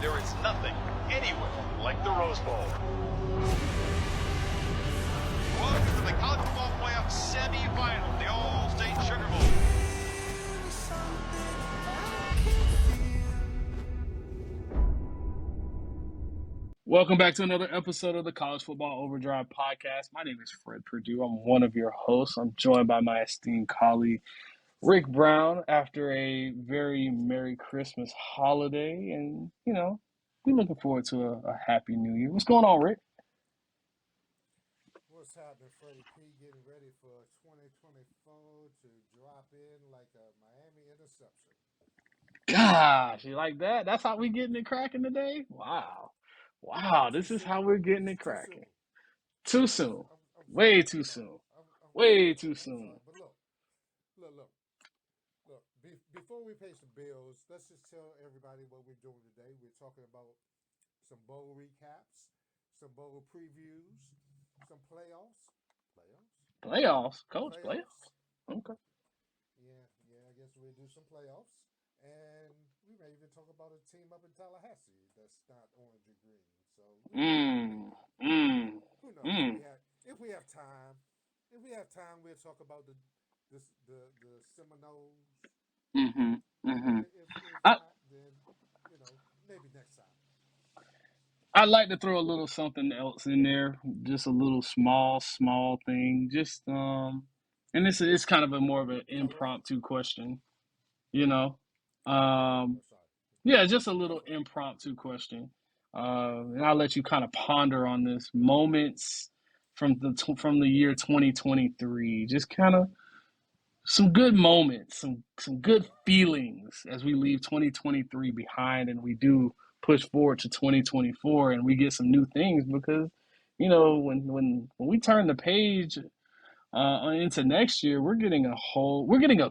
There is nothing anywhere like the Rose Bowl. Welcome to the College Football Playoff Semifinal, the All-State Sugar Bowl. Welcome back to another episode of the College Football Overdrive podcast. My name is Fred Perdue. I'm one of your hosts. I'm joined by my esteemed colleague, Rick Brown, after a very Merry Christmas holiday. And, we're looking forward to a Happy New Year. What's going on, Rick? What's happening, Freddie P? Getting ready for 2024 to drop in like a Miami interception. Gosh, you like that? That's how we getting it cracking today? Wow. This is how we're getting it cracking. Too soon. Way too soon. Way too soon. But look. Before we pay some bills, let's just tell everybody what we're doing today. We're talking about some bowl recaps, some bowl previews, some playoffs. Playoffs? Coach, playoffs? Okay. Yeah, I guess we'll do some playoffs. And we may even talk about a team up in Tallahassee that's not orange and green. So who knows? If we have time, we'll talk about the Seminoles. If not, then maybe next time. I'd like to throw a little something else in there, just a little small thing. Just and it's kind of a more of an impromptu question, you know. Yeah, just a little impromptu question. And I'll let you kind of ponder on this. Moments from the year 2023. Just kind of some good moments, some good feelings as we leave 2023 behind and we do push forward to 2024 and we get some new things because when we turn the page into next year, we're getting a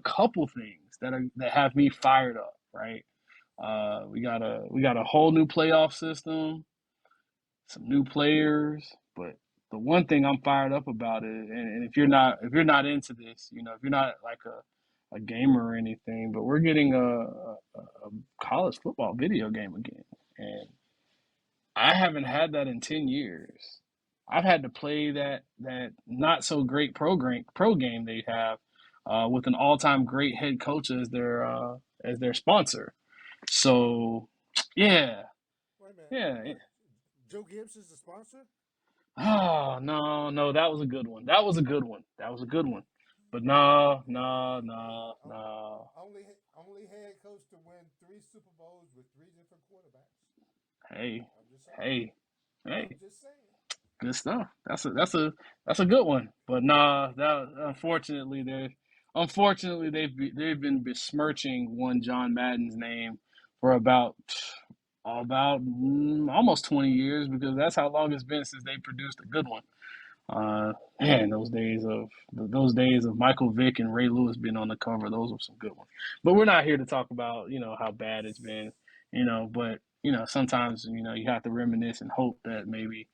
couple things that have me fired up, right? We got a whole new playoff system, some new players, but the one thing I'm fired up about it, and if you're not into this, if you're not like a gamer or anything, but we're getting a college football video game again, and I haven't had that in 10 years. I've had to play that not so great pro game they have with an all time great head coach as their sponsor. So yeah, Wait a minute. yeah. Joe Gibbs is the sponsor? Oh no, that was a good one. But no. Only head coach to win 3 Super Bowls with 3 different quarterbacks. Hey, I'm just saying. hey, I'm just saying. good stuff. That's a good one. But nah, that unfortunately they've been besmirching one John Madden's name for about almost 20 years because that's how long it's been since they produced a good one. Man, those days of Michael Vick and Ray Lewis being on the cover, those were some good ones. But we're not here to talk about how bad it's been, But sometimes you have to reminisce and hope that maybe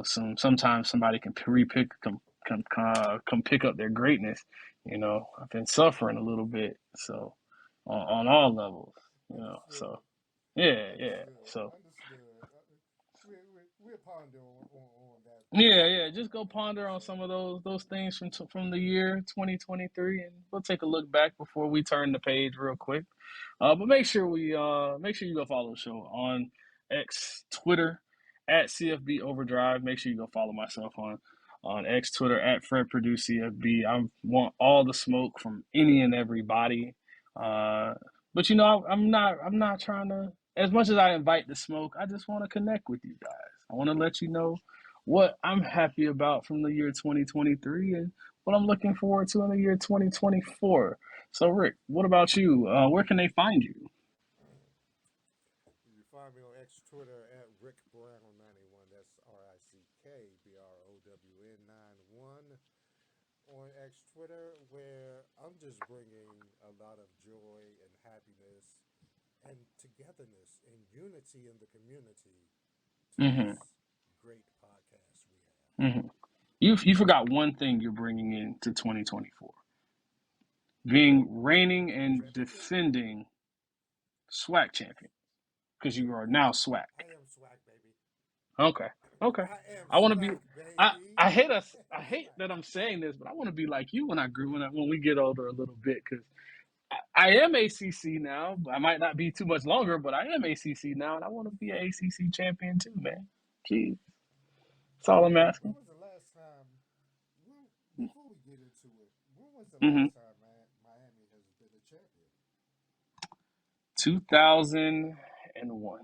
sometimes somebody can come pick up their greatness. I've been suffering a little bit, so on all levels, Understood. So yeah. So. Understood. We'll ponder on that. Yeah. Just go ponder on some of those things from the year 2023, and we'll take a look back before we turn the page real quick. But make sure you go follow the show on X, Twitter at CFB Overdrive. Make sure you go follow myself on X, Twitter at Fred Perdue CFB. I want all the smoke from any and everybody. But I'm not trying to. As much as I invite the smoke, I just want to connect with you guys. I want to let you know what I'm happy about from the year 2023 and what I'm looking forward to in the year 2024. So, Rick, what about you? Where can they find you? You can find me on X Twitter at Rick Brown91. That's RickBrown91 on X Twitter, where I'm just bringing a lot of joy and happiness and togetherness and unity in the community to Mm-hmm. this great podcast we have. Mm-hmm. You forgot one thing you're bringing into 2024. Being reigning and defending SWAC champion. because you are now SWAC. I am swag, baby. Okay. Okay. I am I want to be. swag, baby. I hate us. I hate Swag. that I'm saying this, but I want to be like you when we get older a little bit because I am ACC now. I might not be too much longer, but I am ACC now, and I want to be an ACC champion too, man. Jeez, that's all I'm When asking. was the last time? Before we get into it, when was the Mm-hmm. last time Miami has been a champion? 2001.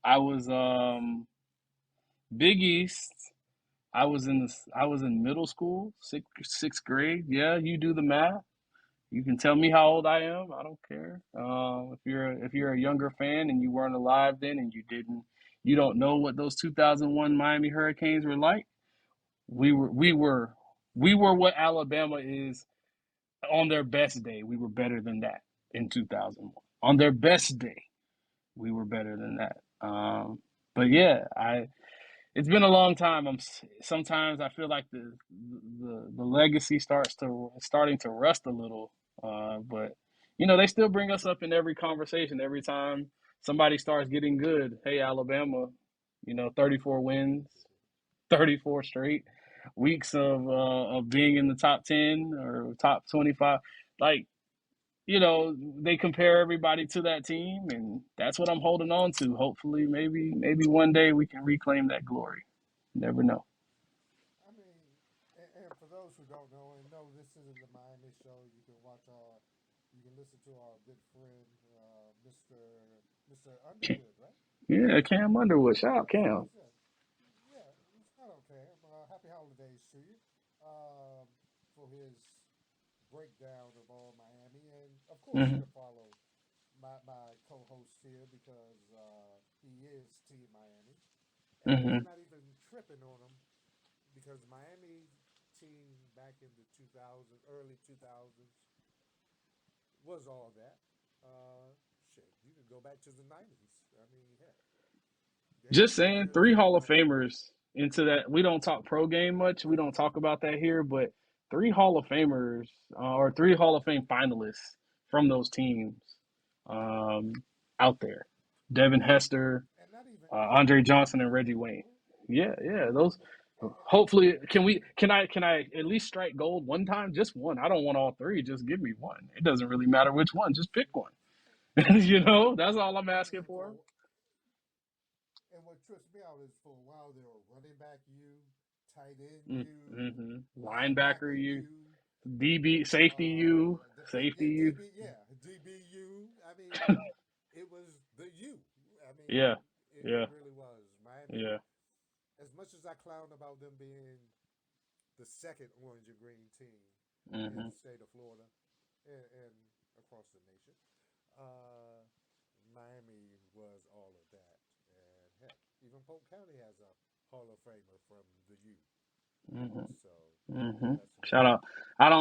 I was Big East. I was in middle school, sixth grade. Yeah, you do the math. You can tell me how old I am. I don't care. If you're a younger fan and you weren't alive then and you don't know what those 2001 Miami Hurricanes were like. We were we were we were what Alabama is on their best day. We were better than that in 2001. On their best day, we were better than that. But yeah, I it's been a long time. Sometimes I feel like the legacy starting to rust a little. But they still bring us up in every conversation every time somebody starts getting good. Hey, Alabama, 34 wins, 34 straight weeks of being in the top 10 or top 25. Like they compare everybody to that team, and that's what I'm holding on to. Hopefully, maybe one day we can reclaim that glory. Never know. I mean, and for those who don't know, and no, this isn't the Miami show. You can listen to our good friend, Mr. Underwood, right? Yeah, Cam Underwood. Shout out Yes, Cam. yes, yes. Yeah, shout out Cam. Happy holidays to you. Um, for his breakdown of all Miami, and of course Hmm. he'll follow my co-host here because he is Team Miami, and Hmm. I'm not even tripping on him because the Miami team back in the 2000s, early 2000s, was all that. Uh, shit, you could go back to the 90s. I mean, heck, they Just had some saying, years three where Hall of Miami. Famers into that. We don't talk pro game much. We don't talk about that here, but three Hall of Famers or three Hall of Fame finalists from those teams um, out there. Devin Hester, And not even Andre Johnson, and three, Reggie Wayne. four. Yeah, yeah. Those. Hopefully, can I at least strike gold one time? Just one. I don't want all three. Just give me one. It doesn't really matter which one. Just pick one. That's all I'm asking And for. and what trips me out is for a while they were running back you, tight end you, Mm-hmm. Linebacker, linebacker you you, DB, safety, you safety, yeah, you. DBU. I mean, it was the U. I mean, Yeah, it yeah, really was. Miami, yeah. as much as I clown about them being the second orange and green team in Hmm. the state of Florida and across the nation, uh, Miami was all of that. And heck, even Polk County has a Hall of Famer from the U. Hmm. So Hmm. that's Shout really out.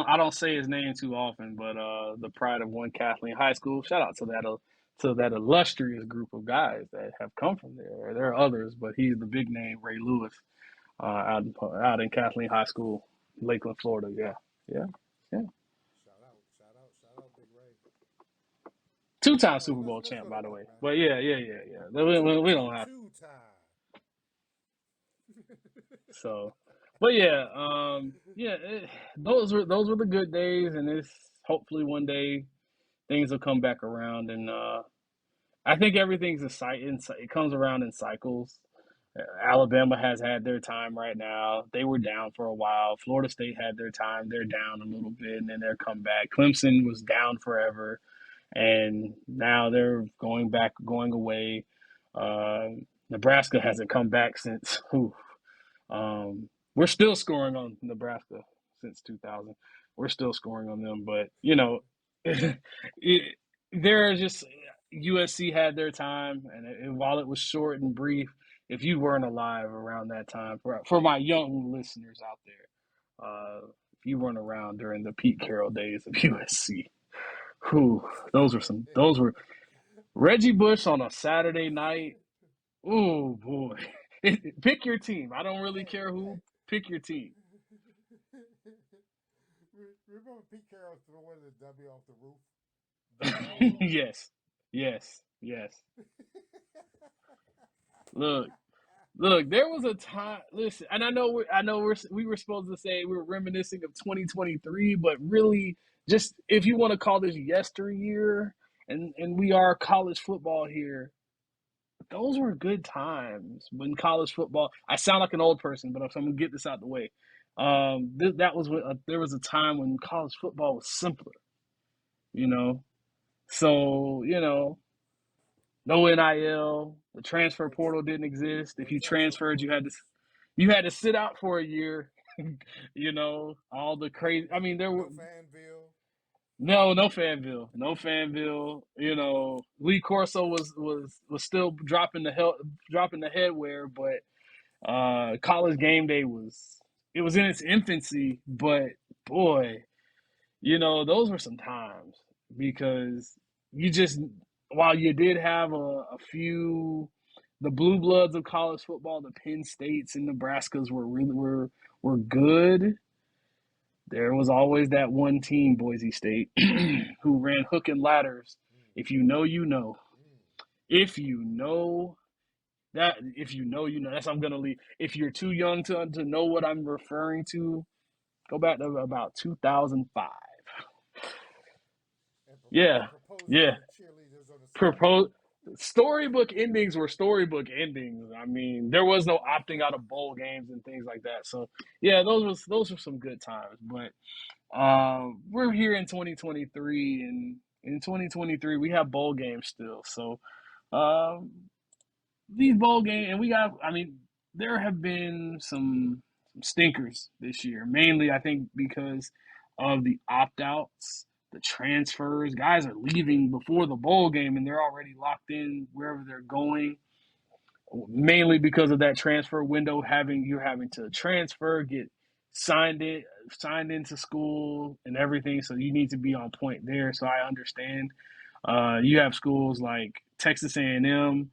I don't say his name too often, but the pride of one Kathleen High School. Shout out to that illustrious group of guys that have come from there. There are others, but he's the big name, Ray Lewis, out in Kathleen High School, Lakeland, Florida. Yeah, yeah, yeah. shout out, Big Ray. Two-time All right, Super Bowl let's champ, go to by the work, way. man. But yeah, yeah, yeah, yeah. We don't have Two time. so. But yeah, yeah. Those were the good days, and it's hopefully one day things will come back around, and I think everything's a cycle. It comes around in cycles. Alabama has had their time right now. They were down for a while. Florida State had their time. They're down a little bit, and then they're come back. Clemson was down forever, and now they're going away. Nebraska hasn't come back since. We're still scoring on Nebraska since 2000. We're still scoring on them, but it, there are just USC had their time, and while it was short and brief, if you weren't alive around that time, for my young listeners out there, if you weren't around during the Pete Carroll days of USC, whew, those were Reggie Bush on a Saturday night. Oh boy. Pick your team. I don't really Hey, care hey. who. Pick your team. Remember Pete Carroll throwing the W off the roof? W O O. Yes. Yes. Yes. Look, look. There was a time. Listen, and we were supposed to say we were reminiscing of 2023, but really, just if you want to call this yesteryear, and we are college football here. Those were good times when college football. I sound like an old person, but I'm gonna get this out the way. That was when there was a time when college football was simpler, you know. So no NIL, the transfer No, portal didn't exist. If no you transfer transferred, portals. you had to sit out for a year. All the No, crazy. I mean, there were no Fanville. no Fanville, no Fanville. Lee Corso was still dropping the headwear, but college game day was in its infancy, but boy, those were some times because you just while you did have a few the blue bloods of college football, the Penn States and Nebraskas were good. There was always that one team, Boise State, who ran hook and ladders. Mm, If you know, you know. mm. If you know if you know, you know. That's I'm gonna leave. If you're too young to know what I'm referring to, go back to about 2005. And Yeah, proposing yeah. to cheerleaders on the Propose sideline. storybook endings were storybook endings. I mean, there was no opting out of bowl games and things like that. So yeah, those were some good times. But we're here in 2023, and in 2023 we have bowl games still. So um, these bowl games, and we got. I mean, there have been some stinkers this year. Mainly, I think because of the opt outs, the transfers. Guys are leaving before the bowl game, and they're already locked in wherever they're going. Mainly because of that transfer window, you're having to transfer, get signed into school, and everything. So you need to be on point there. So I understand. You have schools like Texas A&M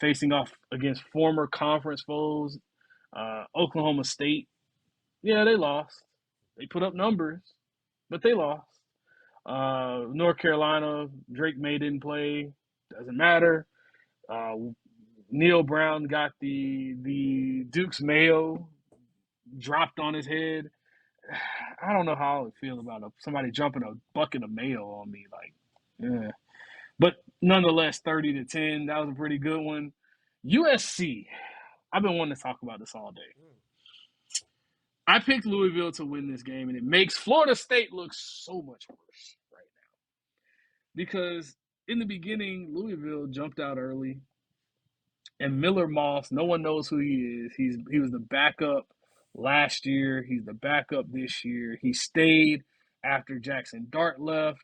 facing off against former conference foes. Oklahoma State, yeah, they lost. They put up numbers, but they lost. North Carolina, Drake May didn't play. Doesn't matter. Uh, Neil Brown got the Duke's Mayo dropped on his head. I don't know how I would feel about somebody jumping a bucket of mayo on me. Like, yeah. But nonetheless, 30-10. That was a pretty good one. USC. I've been wanting to talk about this all day. Mm. I picked Louisville to win this game, and it makes Florida State look so much worse right now because in the beginning, Louisville jumped out early, and Miller Moss. No one knows who he is. He was the backup last year. He's the backup this year. He stayed after Jackson Dart left.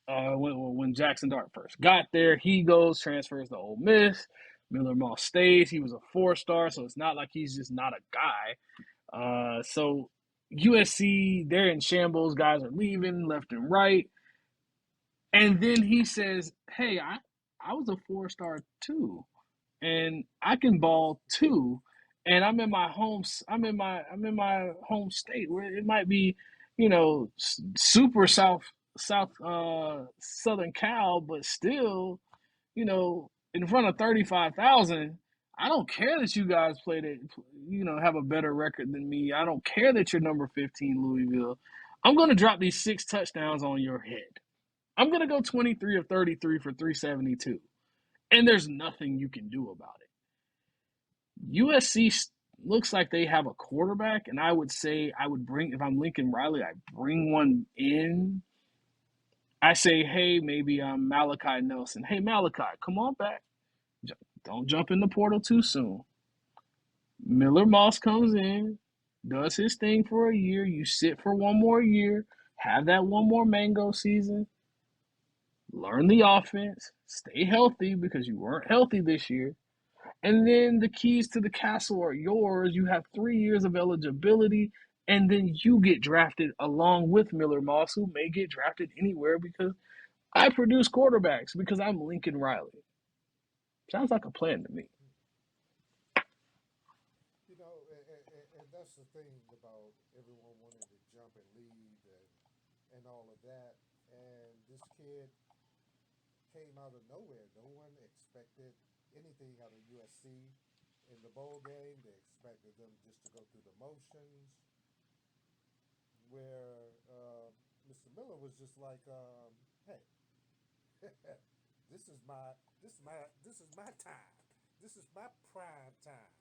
When Jackson Dart first got there, he goes transfers to Ole Miss. Miller Moss stays. He was a 4-star, so it's not like he's just not a guy. So USC, they're in shambles. Guys are leaving left and right. And then he says, "Hey, I was a 4-star too, and I can ball too, and I'm in my home state where it might be, super southern Cal, but still, in front of 35,000. I don't care that you guys played it, have a better record than me. I don't care that you're number 15, Louisville. I'm going to drop these 6 touchdowns on your head. I'm going to go 23 of 33 for 372, and there's nothing you can do about it. USC looks like they have a quarterback, and I would say I would bring, if I'm Lincoln Riley, I bring one in. I say, hey, maybe I'm Malachi Nelson. Hey, Malachi, come on back. Don't jump in the portal too soon. Miller Moss comes in, does his thing for a year. You sit for one more year, have that one more mango season, learn the offense, stay healthy because you weren't healthy this year. And then the keys to the castle are yours. You have 3 years of eligibility, and then you get drafted along with Miller Moss, who may get drafted anywhere because I produce quarterbacks because I'm Lincoln Riley. Sounds like a plan to me. And that's the thing about everyone wanting to jump and leave and all of that. And this kid, came out of nowhere. No one expected anything out of USC in the bowl game. They expected them just to go through the motions. Where Mr. Miller was just like, "Hey, this is my time. This is my prime time."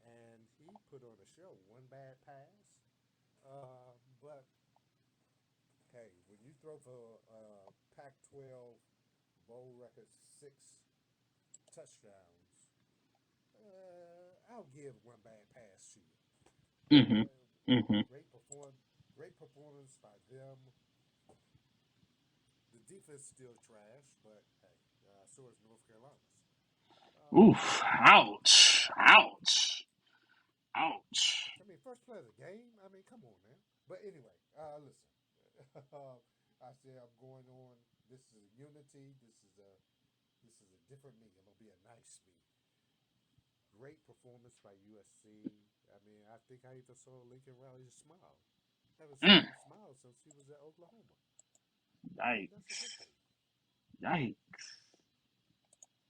And he put on a show. One bad pass, but hey, when you throw for Pac-12 bowl record 6 touchdowns, I'll give one bad pass to you. Mm-hmm. Uh, Mm-hmm. great performance by them. The defense still trash, but hey, so is North Carolina's. Oof. Um, Ouch. Ouch. Ouch. I mean, first play of the game. I mean, come on now. But anyway, listen. I said I'm going on. This is a unity. This is a different me. I'm gonna be a nice me. Great performance by USC. I mean, I think I even saw Lincoln Riley smile. Haven't seen Mm. him smile since he was at Oklahoma. I mean, that's a good Yikes. thing. Yikes.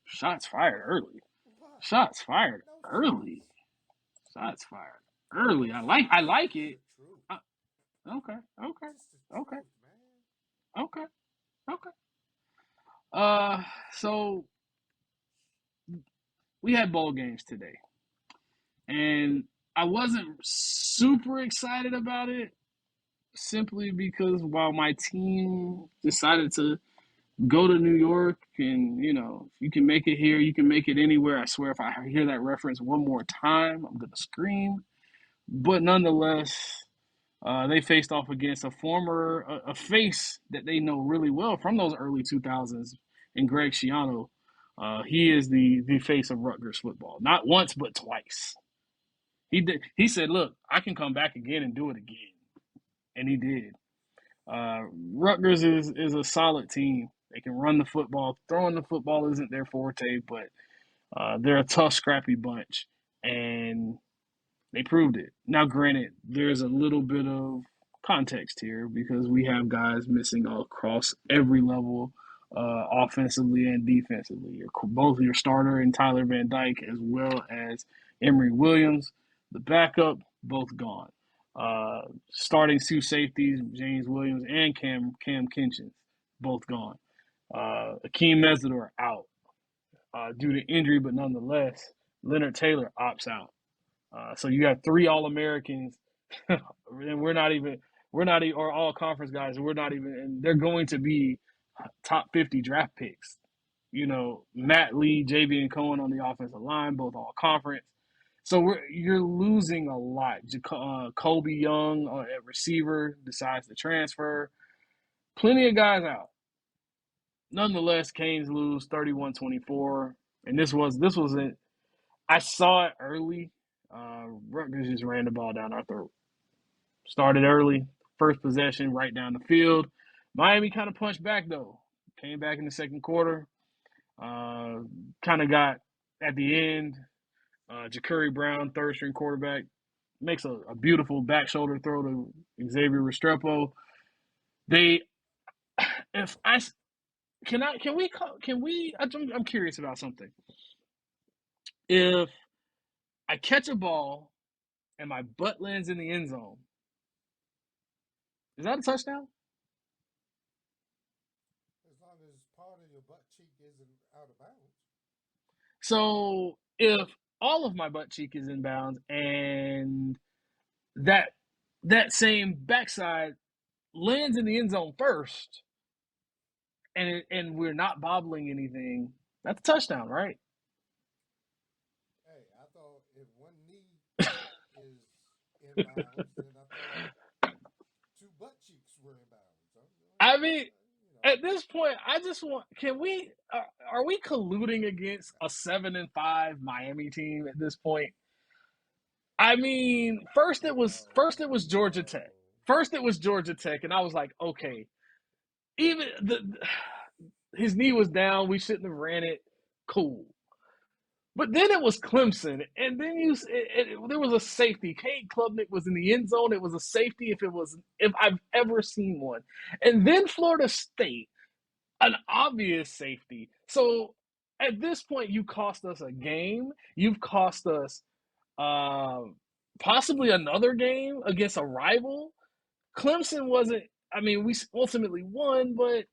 Shots fired early. Why? Shots fired No early. shots. Shots fired No early. I shots. like Just it. the truth. Uh, okay. Okay. Just the Okay. truth, man. Okay. Okay. Uh so we had bowl games today. And I wasn't super excited about it simply because while my team decided to go to New York and, if you can make it here, you can make it anywhere. I swear if I hear that reference one more time, I'm going to scream. But nonetheless, they faced off against a face that they know really well from those early 2000s in Greg Schiano. He is the face of Rutgers football, not once, but twice. He did. He said, "Look, I can come back again and do it again," and he did. Rutgers is a solid team. They can run the football. Throwing the football isn't their forte, but they're a tough, scrappy bunch, and they proved it. Now, granted, there's a little bit of context here because we have guys missing all across every level, offensively and defensively. Both your starter and Tyler Van Dyke, as well as Emory Williams, the backup, both gone. Starting two safeties, James Williams and Cam Kinchins, both gone. Akeem Mesidor out due to injury, but nonetheless, Leonard Taylor opts out. So you have three All Americans, and we're not or all conference guys. We're not even, and they're going to be top 50 draft picks. Matt Lee, JV, and Cohen on the offensive line, both all conference. So you're losing a lot. Kobe Young at receiver decides to transfer. Plenty of guys out. Nonetheless, Canes lose 31-24, and this was it. I saw it early. Rutgers just ran the ball down our throat. Started early, first possession, right down the field. Miami kind of punched back though. Came back in the second quarter. Uh, kind of got at the end. Ja'Curry Brown, third string quarterback, makes a beautiful back shoulder throw to Xavier Restrepo. They, if I can we, I'm curious about something. If I catch a ball and my butt lands in the end zone, is that a touchdown? As long as part of your butt cheek isn't out of bounds. So if all of my butt cheek is in bounds and that that same backside lands in the end zone first, and we're not bobbling anything, that's a touchdown, right? Hey, I thought if one knee is in bounds, then I thought two butt cheeks were in bounds. I mean, You know, at this point, I just want. Can we? Are we colluding against a 7-5 Miami team at this point? I mean, first it was Georgia no. Tech. First it was Georgia Tech, and I was like, okay, even his knee was down. We shouldn't have ran it. Cool. But then it was Clemson, and then there was a safety. Cade Klubnik was in the end zone. It was a safety if I've ever seen one. And then Florida State. an obvious safety. So at this point, you cost us a game. You've cost us uh, possibly another game against a rival. Clemson wasn't. I mean, we ultimately won, but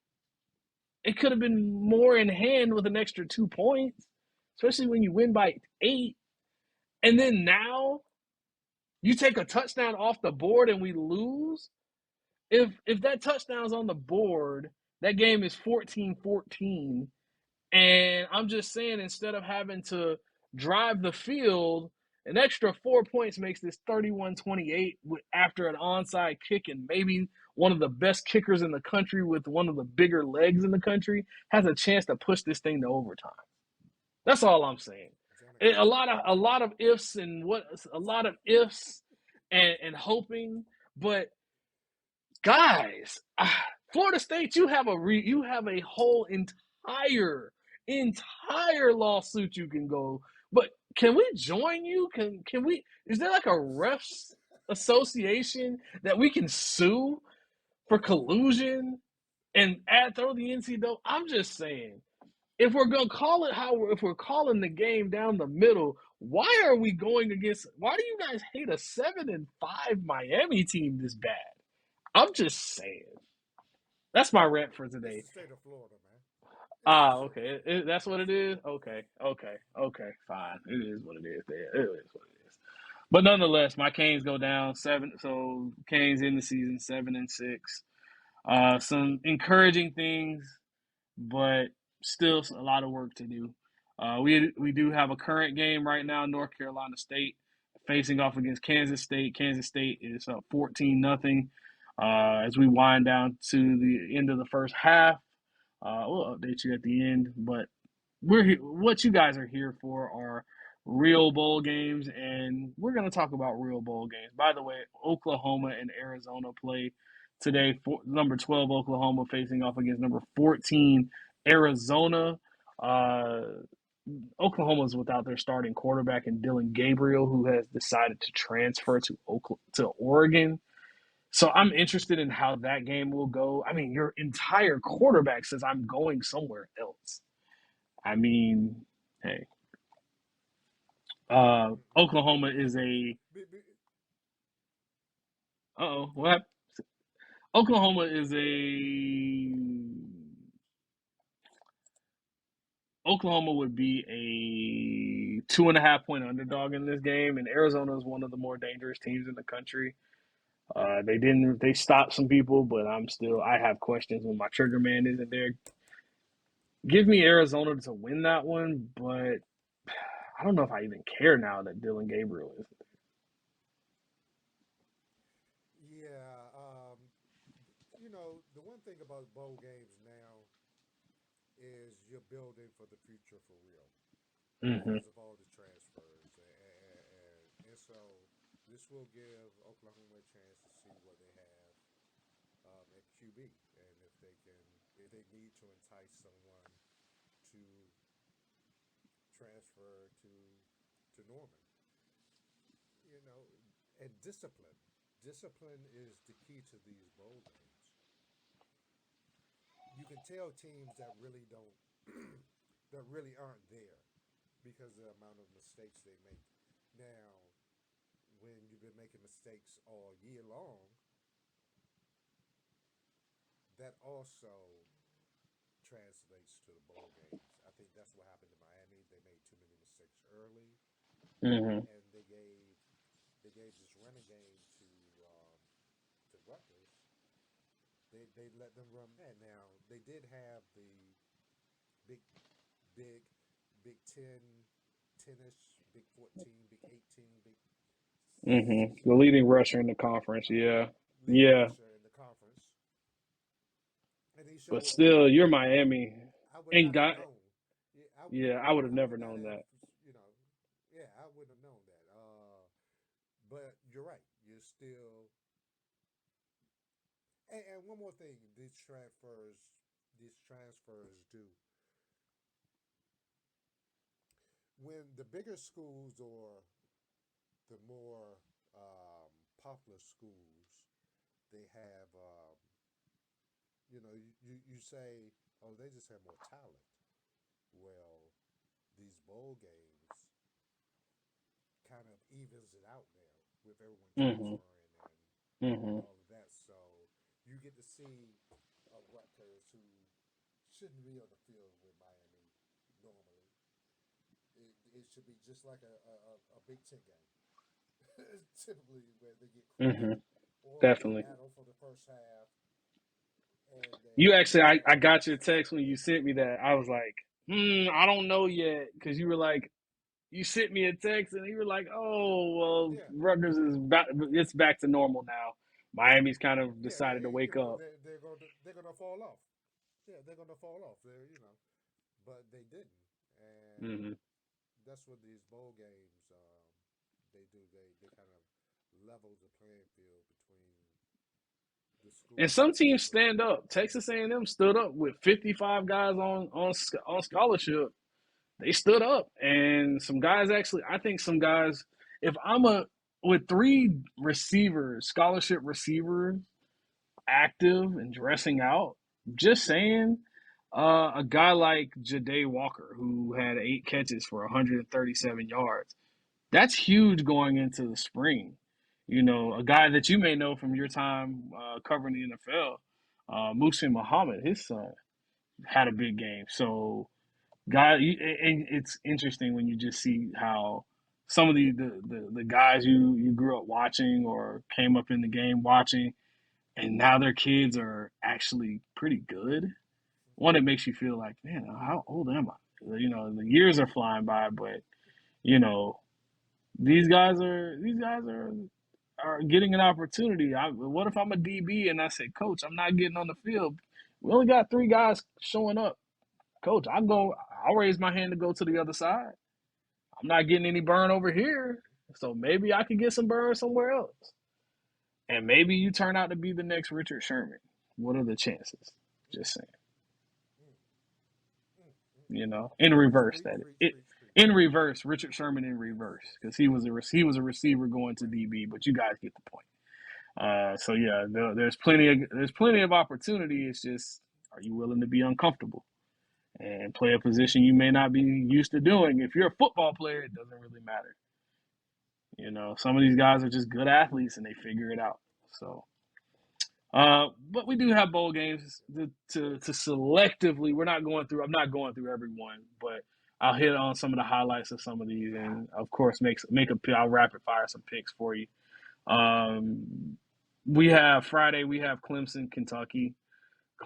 it could have been more in hand with an extra 2 points, especially when you win by 8. And then now you take a touchdown off the board and we lose. If that touchdown's on the board, that game is 14-14. And I'm just saying, instead of having to drive the field, an extra 4 points makes this 31-28 after an onside kick, and maybe one of the best kickers in the country with one of the bigger legs in the country has a chance to push this thing to overtime. That's all I'm saying. A Janikowski. lot of ifs and what a lot of ifs and hoping, but guys, Florida State, you have a whole entire lawsuit you can go. But can we join you? Can we? Is there like a refs association that we can sue for collusion and throw the NCAA? I'm just saying, if we're gonna call it if we're calling the game down the middle, why are we going against? Why do you guys hate a 7-5 Miami team this bad? I'm just saying. That's my rant for It's today. the state of Florida, man. It's the state of Okay. Florida. That's what it is? Okay. Fine. It is what it is. There. It is what it is. But nonetheless, my Canes go down 7. So Canes in the season 7-6. Some encouraging things, but still a lot of work to do. We do have a current game right now. North Carolina State facing off against Kansas State. Kansas State is up 14-0. As we wind down to the end of the first half, we'll update you at the end. But we're here, what you guys are here for are real bowl games, and we're going to talk about real bowl games. By the way, Oklahoma and Arizona play today. Number 12 Oklahoma facing off against number 14 Arizona. Uh, Oklahoma's without their starting quarterback and Dylan Gabriel, who has decided to transfer to Oregon. So I'm interested in how that game will go. I mean, your entire quarterback says I'm going somewhere else. I mean, hey, Oklahoma is a oh what? Oklahoma is a Oklahoma would be a 2.5 point underdog in this game, and Arizona is one of the more dangerous teams in the country. They stopped some people, but I have questions when my trigger man isn't there. Give me Arizona to win that one, but I don't know if I even care now that Dylan Gabriel is. Yeah, the one thing about bowl games now is you're building for the future for real Mm-hmm. because of all the transfers, and so this will give Oklahoma a chance to see what they have at QB, and if they need to entice someone to transfer to Norman, you know, and discipline. Discipline is the key to these bowl games. You can tell teams that really don't, that really aren't there because of the amount of mistakes they make. Now, when you've been making mistakes all year long, that also translates to the bowl games. I think that's what happened to Miami. They made too many mistakes early, Mm-hmm. and they gave this running game to Rutgers. They let them run that. Now they did have the big big Big 10, 10ish, Big 14, Big 18, Big Mm-hmm. The 16 leading rusher in the conference, yeah. leading Yeah. rusher in the conference, and he But showed still, up. you're Miami. I would And not have got known. Yeah, yeah, I would have I never would not known have. that. You know, yeah, I wouldn't have known that. But you're right. You're still. And one more thing, these transfers do. When the bigger schools or the more popular schools, they have, you say oh, they just have more talent. Well, these bowl games kind of evens it out now with everyone Mm-hmm. transferring and Mm-hmm. all of that. So you get to see Rutgers who shouldn't be on the field with Miami normally. It should be just like a Big Ten game. Typically where they get Mm-hmm. crushed or they Definitely. battle for the first half and then You in the actually, I second got half your start text when playing. you sent me that. I was like, I don't know yet, because you were like, you sent me a text and you were like, oh, well, Yeah, Rutgers is back, it's back to normal now. Miami's kind of yeah, decided to wake up. they're gonna fall off. Yeah, they're gonna fall off. But they didn't, and Hmm that's what these bowl games they do. They kind of level the playing field between the And schools some that are teams able. stand up. Texas A&M stood up with 55 guys on scholarship. They stood up, and some guys actually. I think some guys. If I'm a with three receivers, scholarship receivers, active and dressing out, just saying, a guy like Ja'Day Walker, who had 8 catches for 137 yards, that's huge going into the spring. You know, a guy that you may know from your time covering the NFL, Muhsin Muhammad, his son, had a big game. So, and it's interesting when you just see how some of the guys you grew up watching or came up in the game watching, and now their kids are actually pretty good. One, it makes you feel like, man, how old am I? You know, the years are flying by, but you know, these guys are getting an opportunity. What if I'm a DB and I say, Coach, I'm not getting on the field. We only got three guys showing up. Coach, I'll raise my hand to go to the other side. I'm not getting any burn over here. So maybe I could get some burn somewhere else. And maybe you turn out to be the next Richard Sherman. What are the chances? Mm, Just saying. mm, In reverse, Preach, that preach, it preach, preach. in reverse, Richard Sherman in Yes, reverse, yes, because yes. he was a receiver going to Right. DB, but you guys get the point. So yeah, there's plenty of opportunity. It's just, are you willing to be uncomfortable and play a position you may not be used to doing? If you're a football player, it doesn't really matter. Some of these guys are just good athletes and they figure it out. So, but we do have bowl games to selectively. We're not going through. I'm not going through every one, but I'll hit on some of the highlights of some of these, and of course, I'll rapid fire some picks for you. Um, we have Friday. We have Clemson, Kentucky.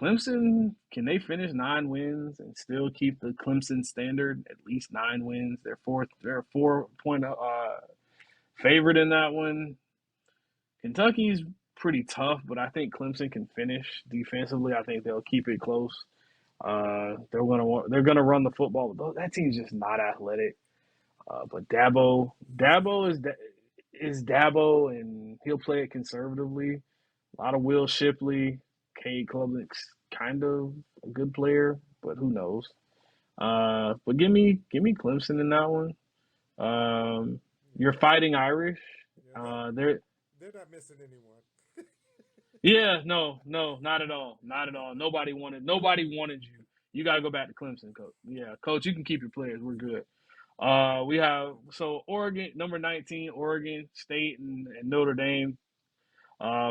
Clemson, can they finish 9 wins and still keep the Clemson standard at least 9 wins? They're a 4 point favorite in that one. Kentucky's pretty tough, but I think Clemson can finish defensively. I think they'll keep it close. They're gonna run the football. That team's just not athletic. But Dabo is Dabo, and he'll play it conservatively. A lot of Will Shipley, Cade Klubnik's kind of a good player, but who knows? But give me Clemson in that one. Um, you're Yeah, fighting Irish. yeah. They're They're not missing anyone. Yeah, no, no, not at all, not at all. Nobody wanted you. You got to go back to Clemson, coach. Yeah, coach, you can keep your players. We're good. We have Oregon, number 19, Oregon State and Notre Dame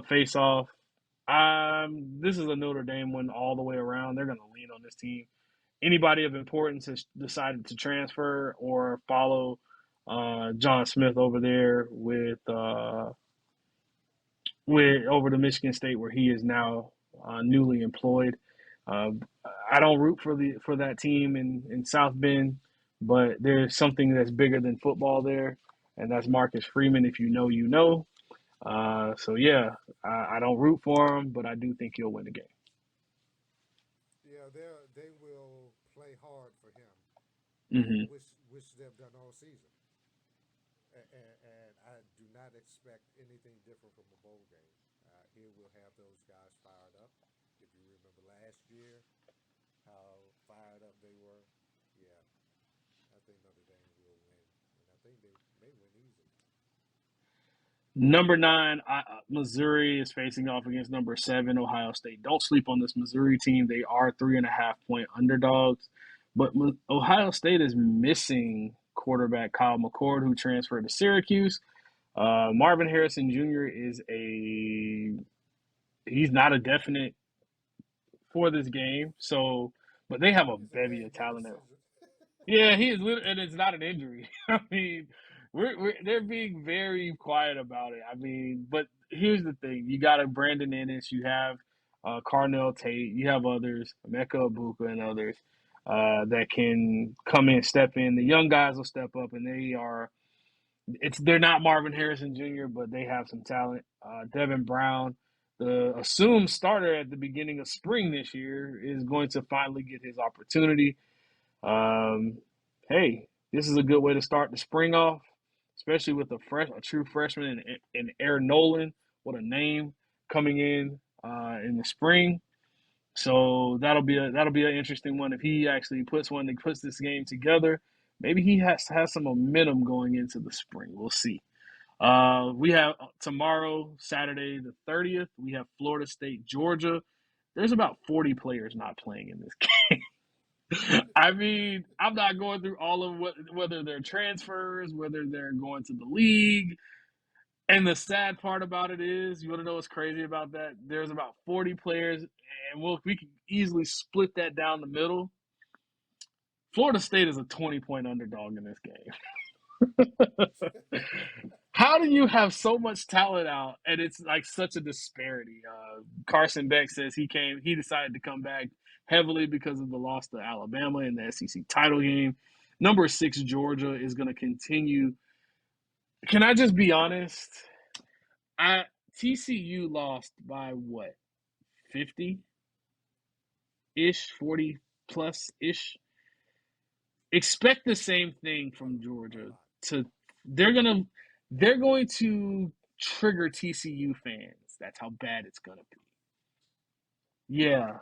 face off. This is a Notre Dame one all the way around. They're going to lean on this team. Anybody of importance has decided to transfer or follow John Smith over there with over to Michigan State, where he is now newly employed. Uh, I don't root for that team in South Bend, but there's something that's bigger than football there, and that's Marcus Freeman. If you know, you know. So yeah, I don't root for him, but I do think he'll win the game. Yeah, they will play hard for him, Hmm which they've done all season. And I do not expect anything different from a bowl game. It will have those guys fired up. If you remember last year, how fired up they were, yeah, I think Notre Dame will win, and I think they may win easily. Number 9, Missouri is facing off against number 7, Ohio State. Don't sleep on this Missouri team. They are 3.5-point underdogs. But Ohio State is missing quarterback Kyle McCord, who transferred to Syracuse. Marvin Harrison Jr. He's not a definite for this game. So, but they have a It's a bevy bad of talent. decision. Yeah, he is, and it's not an injury. I mean, they're being very quiet about it. I mean, but here's the thing: you got a Brandon Ennis, you have Carnell Tate, you have others, Emeka Ibuka, and others that can come in, step in. The young guys will step up, and they're not Marvin Harrison Jr., but they have some talent. Devin Brown, the assumed starter at the beginning of spring this year, is going to finally get his opportunity. Um, hey, this is a good way to start the spring off, especially with a true freshman in Aaron Nolan. What a name coming in the spring. So that'll be an interesting one if he actually puts this game together. Maybe he has some momentum going into the spring. We'll see. We have tomorrow, Saturday the 30th. We have Florida State, Georgia. There's about 40 players not playing in this game. I mean, I'm not going through all of whether they're transfers, whether they're going to the league. And the sad part about it is, you want to know what's crazy about that? There's about 40 players, and we can easily split that down the middle. Florida State is a 20-point underdog in this game. How do you have so much talent out, and it's like such a disparity? Carson Beck says he decided to come back heavily because of the loss to Alabama in the SEC title game. Number 6 Georgia is going to continue. Can I just be honest? I TCU lost by what, 50 ish, 40 plus ish. Expect the same thing from A Georgia. lot. To they're gonna they're going to trigger TCU fans. That's how bad it's gonna be. Yeah,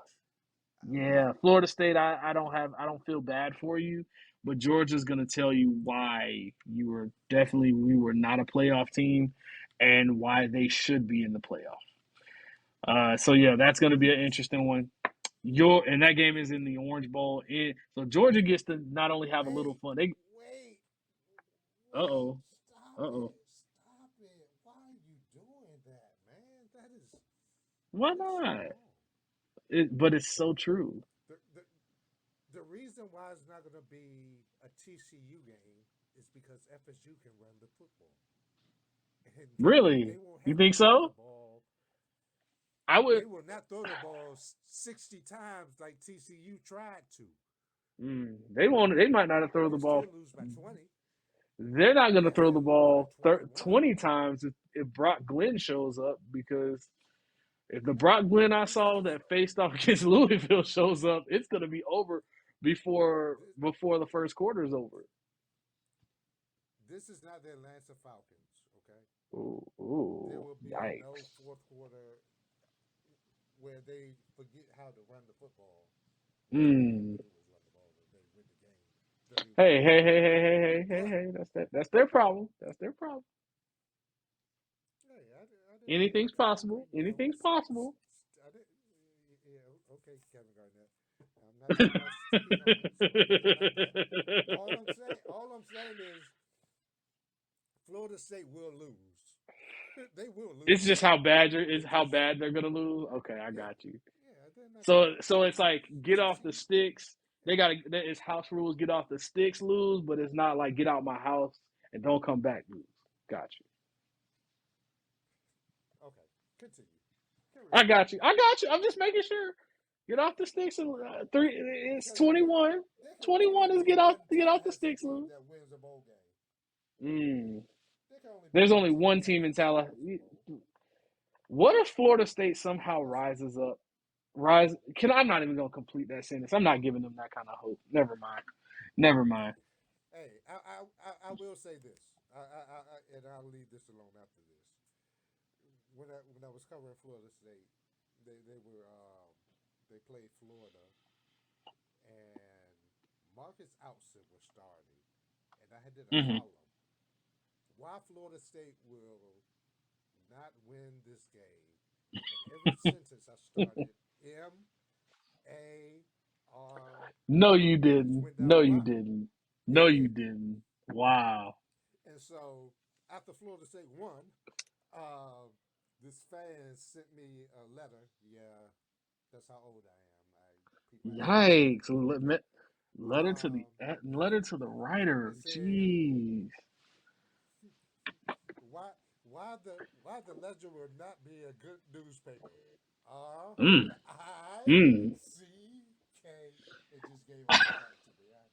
What? I don't yeah. Florida State, I don't feel bad for you, but Georgia's gonna tell you why we were not a playoff team, and why they should be in the playoff. So yeah, that's gonna be an interesting one. And that game is in the Orange Bowl. So Georgia gets to not only have a little wait, fun. They wait, uh wait. oh, uh Stop oh. it. Stop it. Why are you doing that, man? Why That is so not? wrong. But it's so true. The, the, the reason why it's not going to be a TCU game is because FSU can run the football. And they Really, won't you have to think throw the so? ball. I They would. will not throw the ball 60 times like TCU tried to. They won't. They might not have thrown the They'll still ball. lose by 20. They're not going to Yeah, throw the they'll lose by ball 21. 20 times if Brock Glenn shows up, because if the Brock Glenn I This saw is that faced off against Louisville shows up, it's going to be over this, before the first quarter is over. this is not the Atlanta Falcons, okay? Ooh, There ooh, will be no yikes. fourth quarter where they forget how to run the football. Well, all they have to Mm. do is run the ball and they win the game 31 Hey, to hey, hey, 20. hey, hey, hey, hey, But hey. That's their problem. That's their problem. hey, I Anything's didn't tell possible. you, Anything's possible. I didn't. Yeah, okay, Kevin Garnett. I'm not talking about sticky notes or anything like that. All I'm saying is Florida State will lose. They will It's lose. just how bad is They how just bad they're gonna lose. Okay, I yeah, got you. yeah. They're not gonna So it's like get off the TCU. sticks. They got to. It's house rules. Get off the sticks, lose. But it's not like get out my house and don't come back, lose. Got you. Okay, continue. Carry I on. got you. I got you. I'm just making sure. Get off the sticks and three. It's Because 21. there can only 21 is be one get off the Tallahassee sticks, team lose. that wins a bowl game. Mm. There can only be There's one only team in one team in Tallahassee that wins a Tallahassee. bowl. What if Florida State somehow That's it. rises up? Rise? Can I'm not even gonna complete that sentence. I'm not giving them that kind of hope. Never mind. Never mind. Hey, I will say this, and I'll leave this alone after this. When I was covering Florida State, they played Florida, and Marcus Outson was starting, and I did a Hmm. column why Florida State will not win this game. And every sentence I started M-A-R-I. No, you We just didn't. went down No, the you line. didn't. Yeah, No, I you did. didn't. Wow. And so after Florida State won, uh, this fan sent me a letter. Yeah, that's how old I am. People ask me how old Yikes. I am. Letter to the It writer. said, Jeez. why the Ledger would not be a good newspaper. R Mm, I mm. C K. It just gave all that back to me. I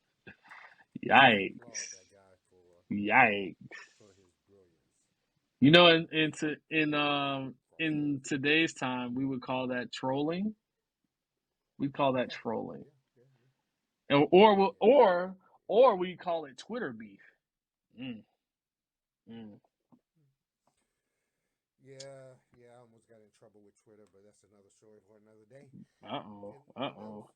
just applaud Yikes. that guy Yikes. for his brilliance. You know, Cross in reference. today's time, we would call that trolling. We call that Yeah, trolling, yeah, yeah, yeah, or we call it Twitter beef. Mm, mm. yeah. I almost got in trouble with Twitter, but that's another story for another day. Uh oh. And Uh that oh. was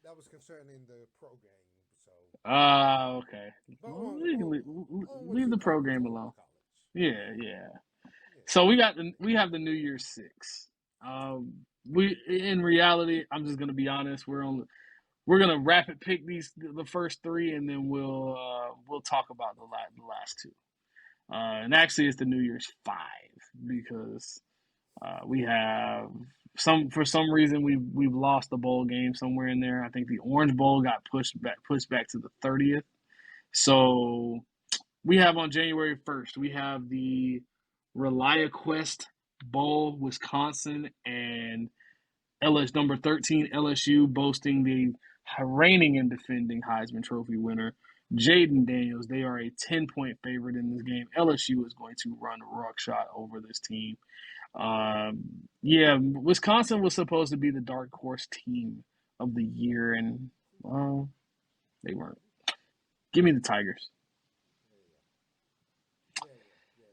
that was concerning the pro game. So, Ah, okay. but Well, on we can on onward leave to the pro college, game onward to alone. college. Yeah, yeah. Yeah, So yeah. we have the New Year's Six. We in reality, I'm just gonna be honest. We're gonna rapid pick the first three, and then we'll talk about the last two. And actually, it's the New Year's Five because we have some for some reason we've lost the bowl game somewhere in there. I think the Orange Bowl got pushed back to the 30th. So we have on January 1st, we have the ReliaQuest Bowl, Wisconsin, and LS number 13 LSU boasting the reigning and defending Heisman Trophy winner Jaden Daniels. They are a 10-point favorite in this game. LSU is going to run ruckshot over this team. Yeah, Wisconsin was supposed to be the dark horse team of the year, and they weren't. Give me the Tigers. There you go.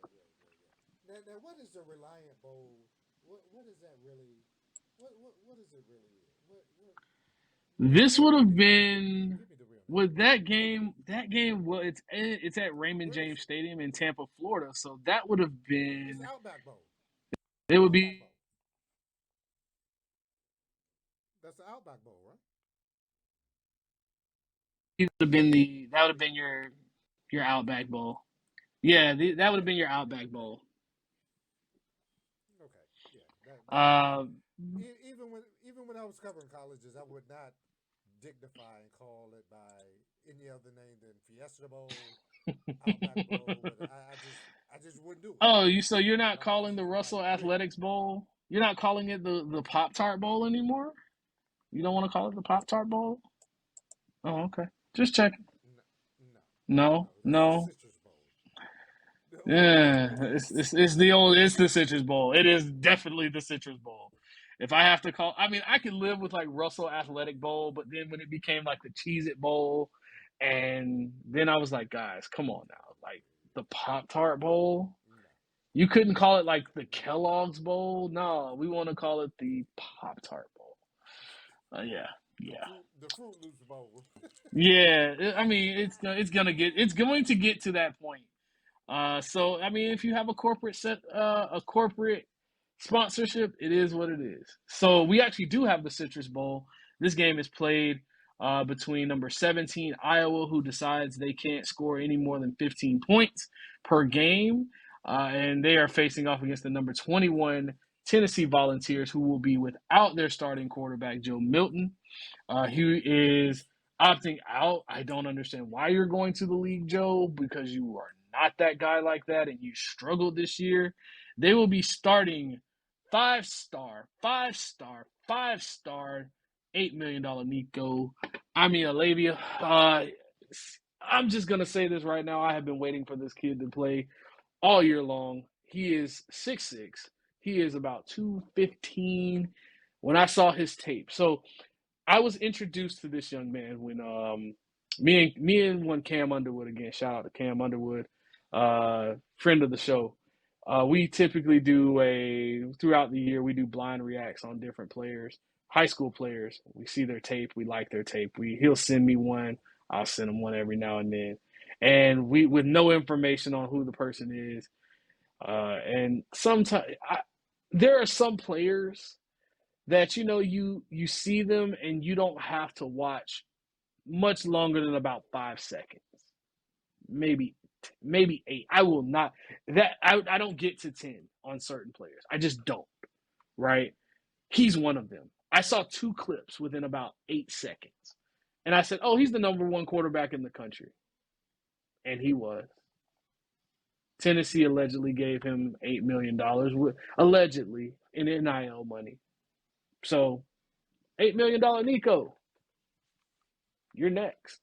Yeah. Now, what is the Reliant Bowl? What is that really? What is it really? This would have Give me the real name. been Give me the real name. with that game. That game, well, it's at Raymond Where is James it? Stadium in Tampa, Florida. So that would have It's been. Outback Bowl. It would Outback be Bowl. That's the Outback Bowl, right? would have been the that would have been your Outback Bowl. Yeah, that would have Yeah. been your Outback Bowl. Okay. Yeah. That was Uh, even when I was covering colleges, I would not dignify and call it by any other name than Fiesta Bowl, Outback Bowl. But I just wouldn't do it. oh, so you're not My calling boss the was like, Russell "Rick, Athletics Bowl? You're not calling it the Pop Tart Bowl anymore? You don't want to call it the Pop Tart Bowl? Oh, okay. Just checking. no, no, no. No, It's the no. Citrus Bowl. That's Yeah, what it is. it's the Citrus Bowl. It is definitely the Citrus Bowl. If I have to call, I mean, I could live with like Russell Athletic Bowl, but then when it became like the Cheez It Bowl, and then I was like, guys, come on now, like the Pop Tart Bowl. No, You couldn't call it like the no. Kellogg's Bowl. No, we want to call it the Pop Tart Bowl. Yeah, The yeah, Fruit Loops Bowl. yeah. I mean, it's going to get to that point. So I mean, if you have a corporate sponsorship, it is what it is. So we actually do have the Citrus Bowl. This game is played between number 17 Iowa, who decides they can't score any more than 15 points per game, and they are facing off against the number 21 Tennessee Volunteers, who will be without their starting quarterback Joe Milton. He is opting out. I don't understand why you're going to the league, Joe, because you are not that guy like that and you struggled this year. They will be starting five star, $8 million Nico. I mean, Alavia. I'm just going to say this right now. I have been waiting for this kid to play all year long. He is 6'6. He is about 215 when I saw his tape. So I was introduced to this young man when me and one Cam Underwood, again, shout out to Cam Underwood, friend of the show. We typically do a throughout the year we do blind reacts on different players, high school players. We see their tape, we like their tape. He'll send me one, I'll send him one every now and then, and we with no information on who the person is. And sometimes there are some players that you see them and you don't have to watch much longer than about 5 seconds, maybe maybe eight. I will not that I don't get to 10 on certain players. I just don't. Right? He's one of them. I saw two clips within about 8 seconds, and I said, "Oh, he's the number one quarterback in the country," and he was. Tennessee allegedly gave him $8 million, allegedly in NIL money. So, $8 million, Nico. You're next.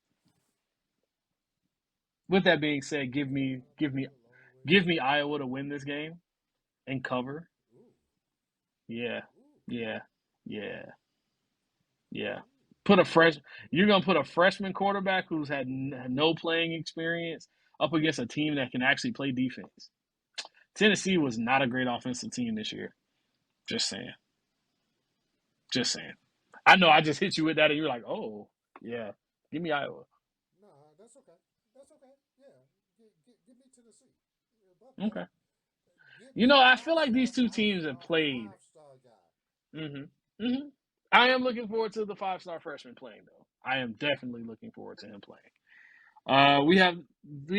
With that being said, give me give me A long way to give me go. Iowa to win this game and cover. Ooh, Yeah, ooh, yeah, yeah, yeah. ooh. Put a fresh. You're gonna put a freshman quarterback who's had no playing experience up against a team that can actually play defense. Tennessee was not a great offensive team this year. Just saying. Just saying. I know I just hit you with that, and you're like, "Oh, yeah, give me Iowa." Nah, that's okay. That's okay. Yeah, give me Tennessee. But Okay. give me a I feel five like these star, two teams have played. five star guy. Hmm. Hmm. I am looking forward to the 5-star freshman playing, though. I am definitely looking forward to him playing. We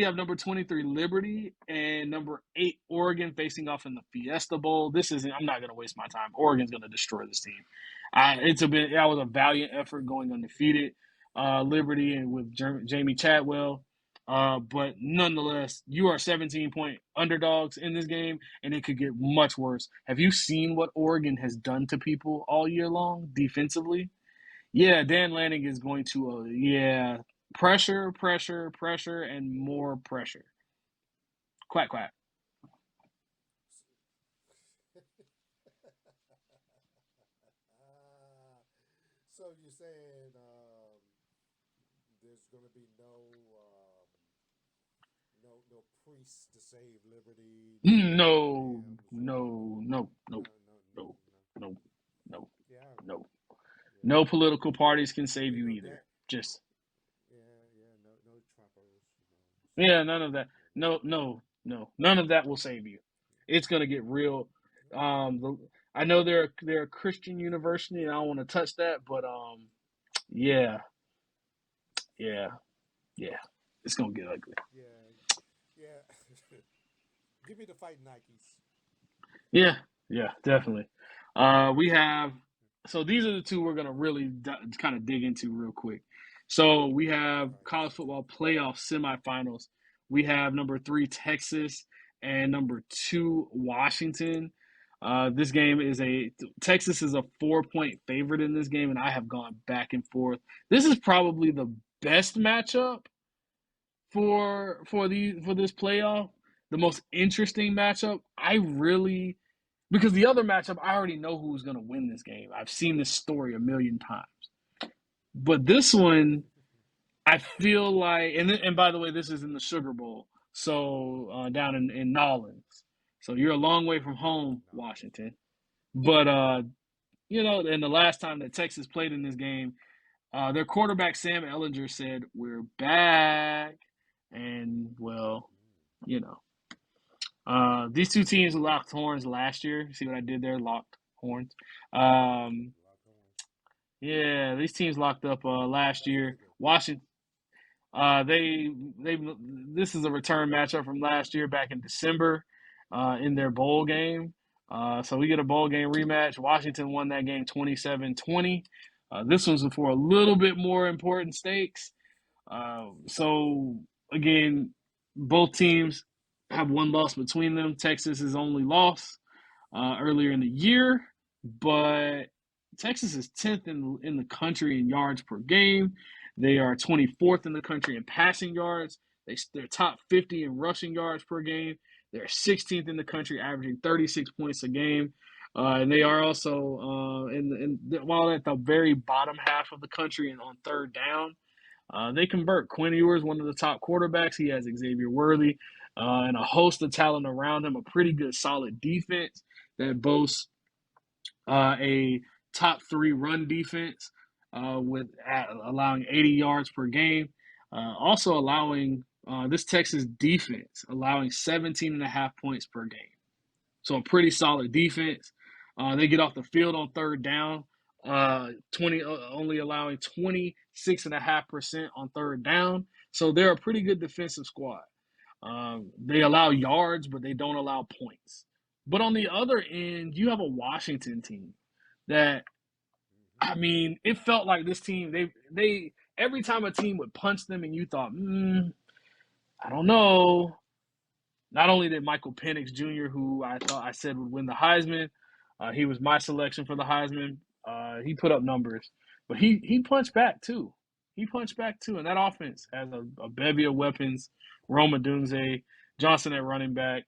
have number 23 Liberty and number 8 Oregon facing off in the Fiesta Bowl. This isn't. I'm not going to waste my time. Oregon's going to destroy this team. That was a valiant effort going undefeated. Liberty and with Jamie Chadwell. But nonetheless, you are 17-point underdogs in this game, and it could get much worse. Have you seen what Oregon has done to people all year long defensively? Yeah, Dan Lanning is going to, pressure, pressure, pressure, and more pressure. Quack, quack. So you're saying there's going to be no priests to save liberty, no No, lambs, no, no, no, no no no no, no. no, no, Yeah, no. yeah. No political parties can save You you know either. that. Just, Yeah. No Trumpers. So yeah, none of that. yeah, No, no, no. None of that will save you. It's going to get real. yeah. I know they're a Christian university, and I don't want to touch that, but yeah, yeah, yeah. It's going to get ugly. Yeah, yeah. Give me the fight Nikes. Yeah, yeah, definitely. We have so these are the two we're gonna really kind of dig into real quick. So we have All right, college football playoff semifinals. We have number 3 Texas and number 2 Washington. This game is a Texas is a 4-point favorite in this game, and I have gone back and forth. This is probably the best matchup for this playoff. The most interesting matchup. I really because the other matchup, I already know who's going to win this game. I've seen this story a million times. But this one, I feel like, and by the way, this is in the Sugar Bowl, so down in Nolens. So you're a long way from home, Knowledge. Washington. But and the last time that Texas played in this game, their quarterback Sam Ellinger said, "We're back," and well, you know, these two teams locked horns last year. See what I did there? Locked horns. Um, Lock on. yeah, these teams locked up last That's really year. good. Washington. They this is a return matchup from last year back in December, in their bowl game. So we get a bowl game rematch. Washington won that game 27-20. This one's for a little bit more important stakes. So again, both teams have one loss between them. Texas is only lost earlier in the year, but Texas is 10th in the country in yards per game. They are 24th in the country in passing yards. They're top 50 in rushing yards per game. They're 16th in the country, averaging 36 points a game. And they are also while at the very bottom half of the country and on third down, they convert. Quinn Ewers, one of the top quarterbacks. He has Xavier Worthy and a host of talent around him. A pretty good, solid defense that boasts a top 3 run defense with allowing 80 yards per game. Also allowing This Texas defense allowing 17 and a half points per game. So a pretty solid defense. They get off the field on third down, 20 only allowing 26.5% on third down. So they're a pretty good defensive squad. They allow yards, but they don't allow points. But on the other end, you have a Washington team that, I mean, it felt like this team, they every time a team would punch them and you thought, I don't know. Not only did Michael Penix Jr., who I thought I said would win the Heisman, he was my selection for the Heisman. He put up numbers, but he punched back too. He punched back too, and that offense has a bevy of weapons. Roma Dunze, Johnson at running back,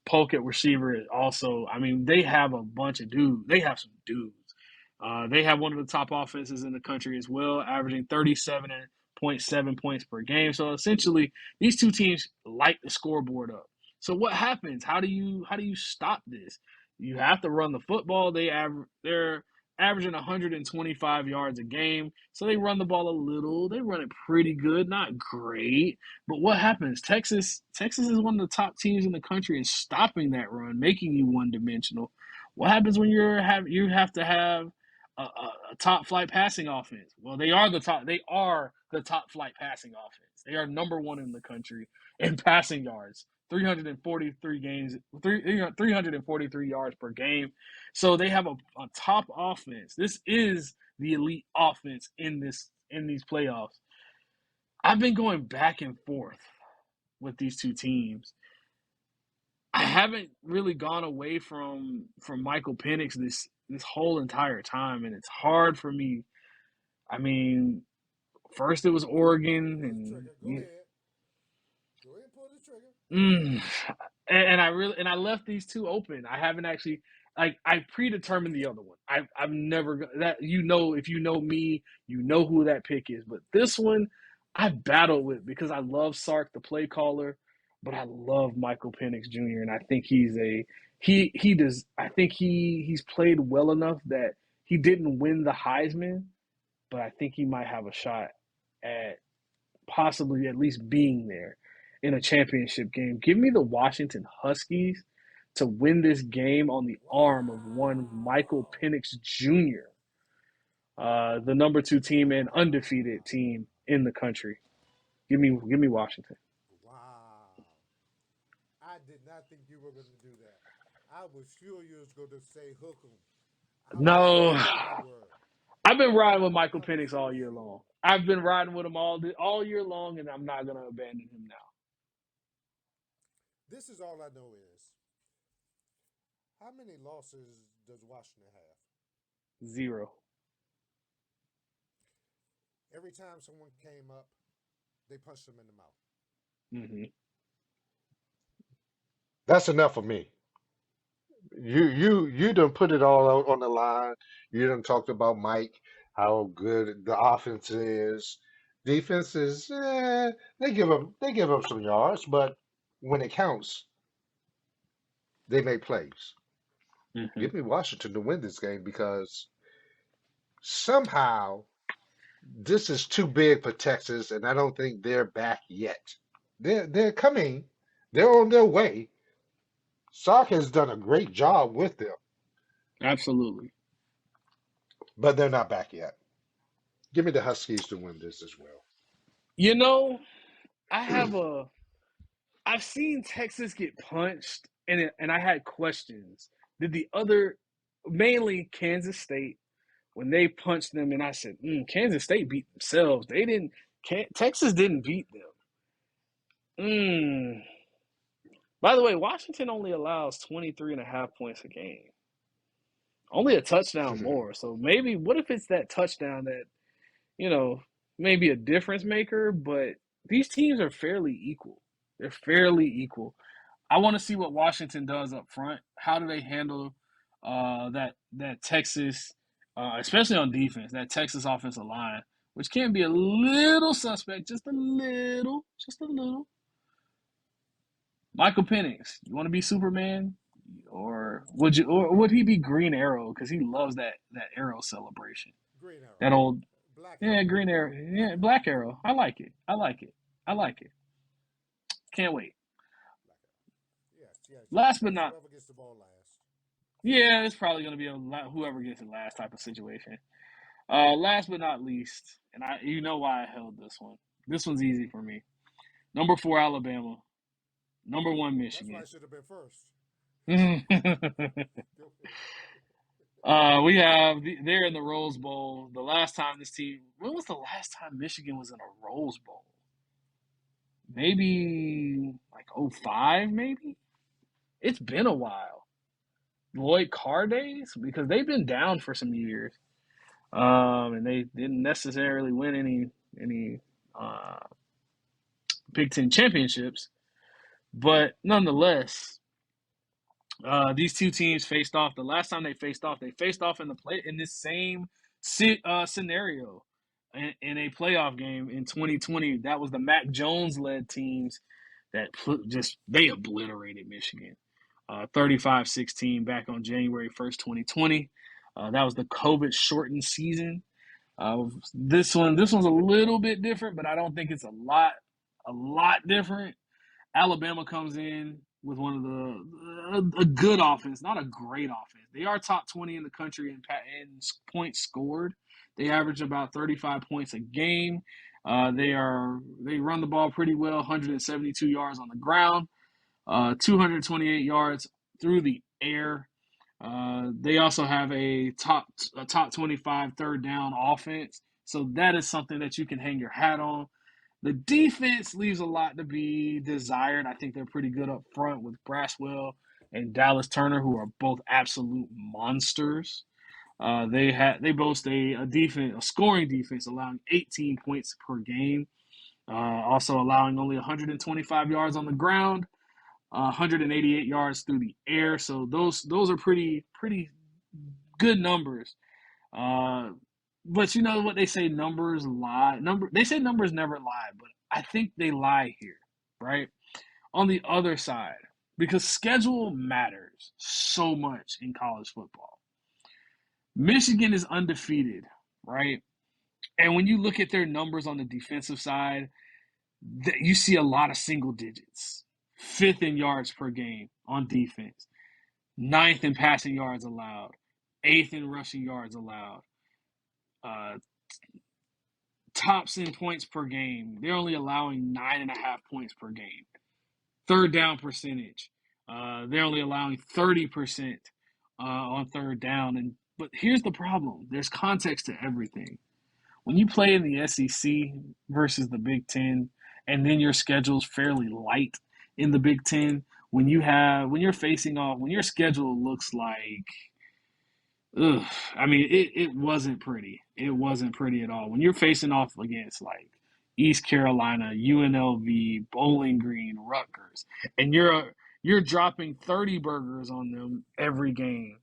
Polk at receiver. Also, I mean, they have a bunch of dudes. They have some dudes. They have one of the top offenses in the country as well, averaging 37.7 points per game. So essentially, these two teams light the scoreboard up. So what happens? How do you stop this? You have to run the football. They're averaging 125 yards a game. So they run the ball a little. They run it pretty good, not great. But what happens? Texas is one of the top teams in the country in stopping that run, making you one dimensional. What happens when you have to have a top flight passing offense? Well, they are the top. They are the top flight passing offense. They are number one in the country in passing yards. 343 yards per game. So they have a top offense. This is the elite offense in these playoffs. I've been going back and forth with these two teams. I haven't really gone away from Michael Penix this whole entire time, and it's hard for me. I mean, first it was Oregon, Pull the and trigger. Go ahead. Go ahead and pull the trigger. mm, and I left these two open. I haven't actually, like, I predetermined the other one. I've never that, if you know me, you know who that pick is. But this one, I battled with because I love Sark, the play caller, but I love Michael Penix Jr. and I think he does. I think he's played well enough that he didn't win the Heisman, but I think he might have a shot at possibly at least being there in a championship game. Give me the Washington Huskies to win this game on the arm of one Michael Wow. Penix Jr., the number two team and undefeated team in the country. Give me Washington. Wow. I did not think you were going to do that. I was sure you was going to say hook 'em. I was No, sure you were. I've been riding with Michael I was Penix so all year sure. long. I've been riding with him all year long, and I'm not gonna abandon him now. This is all I know is how many losses does Washington have? Zero. Every time someone came up, they punched them in the mouth. Hmm. That's enough for me. You done put it all out on the line. You done talked about Mike, how good the offense is. Defense is they give up some yards, but when it counts, they make plays. Hmm. Give me Washington to win this game because somehow this is too big for Texas, and I don't think they're back yet. They're coming. They're on their way. Sark has done a great job with them, Absolutely. but they're not back yet. Give me the Huskies to win this as well. You know, I have a I've seen Texas get punched, and I had questions. Did the other, mainly Kansas State, when they punched them, and I said, Kansas State beat themselves. They didn't. Texas didn't beat them. Mm. By the way, Washington only allows 23 and a half points a game. Only a touchdown more. So maybe, what if it's that touchdown that, you know, maybe a difference maker? But these teams are fairly equal. They're fairly equal. I want to see what Washington does up front. How do they handle that Texas, especially on defense, that Texas offensive line, which can be a little suspect, just a little. Michael Penix, you want to be Superman, or would he be Green Arrow because he loves that arrow celebration? Green arrow. That old, Black yeah, arrow. Green Arrow, Black yeah, arrow. Black Arrow. I like it. I like it. I like it. Can't wait. Like, yes, yes, yes. Last but Especially not, whoever gets the ball last. yeah, it's probably going to be whoever gets it last type of situation. Last but not least, and you know why I held this one. This one's easy for me. Number 4, Alabama. Number 1, That's why Michigan. it should have been first. Go ahead. They're in the Rose Bowl. The last time this team, when was the last time Michigan was in a Rose Bowl? Maybe like '05, maybe? It's been a while. Lloyd Carr days? Because they've been down for some years. And they didn't necessarily win any uh, Big Ten championships. But nonetheless, these two teams faced off. The last time they faced off in this same scenario in a playoff game in 2020. That was the Mac Jones led teams that they obliterated Michigan, 35-16 back on January 1st, 2020. That was the COVID shortened season. This one's a little bit different, but I don't think it's a lot different. Alabama comes in with one of a good offense, not a great offense. They are top 20 in the country in points scored. They average about 35 points a game. They run the ball pretty well, 172 yards on the ground, 228 yards through the air. They also have a top 25 third down offense, so that is something that you can hang your hat on. The defense leaves a lot to be desired. I think they're pretty good up front with Braswell and Dallas Turner, who are both absolute monsters. They boast a scoring defense, allowing 18 points per game, also allowing only 125 yards on the ground, 188 yards through the air. So those are pretty good numbers. Uh, but you know what they say, numbers lie. They say numbers never lie, but I think they lie here, right? On the other side, because schedule matters so much in college football. Michigan is undefeated, right? And when you look at their numbers on the defensive side, you see a lot of single digits. Fifth in yards per game on defense, ninth in passing yards allowed, eighth in rushing yards allowed. Uh, Tops in points per game. They're only allowing 9.5 points per game. Third down percentage. They're only allowing 30% on third down. But here's the problem. There's context to everything. When you play in the SEC versus the Big Ten, and then your schedule's fairly light in the Big Ten, when you're facing off, when your schedule looks like, ugh, I mean, it wasn't pretty. It wasn't pretty at all. When you're facing off against like East Carolina, UNLV, Bowling Green, Rutgers, and you're dropping 30 burgers on them every game.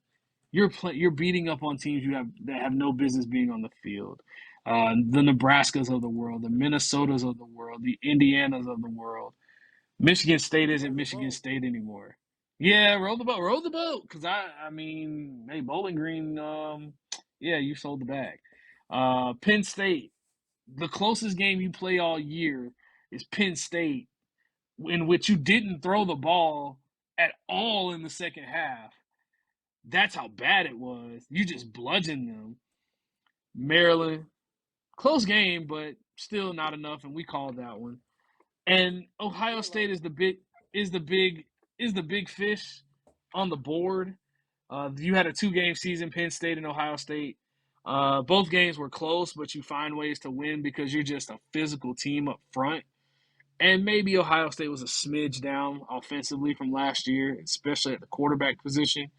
You're beating up on teams that have no business being on the field. The Nebraskas of the world, the Minnesotas of the world, the Indianas of the world. Michigan State Roll isn't the Michigan boat. State anymore. Yeah, roll the boat. Cause I mean, hey, Bowling Green, yeah, you sold the bag. Penn State, the closest game you play all year is Penn State, in which you didn't throw the ball at all in the second half. That's how bad it was. You just bludgeoned them. Maryland, close game, but still not enough, and we called that one. And Ohio Feel like State is the big is the big fish on the board. You had a 2-game season, Penn State and Ohio State. Both games were close, but you find ways to win because you're just a physical team up front. And maybe Ohio State was a smidge down offensively from last year, especially at the quarterback position.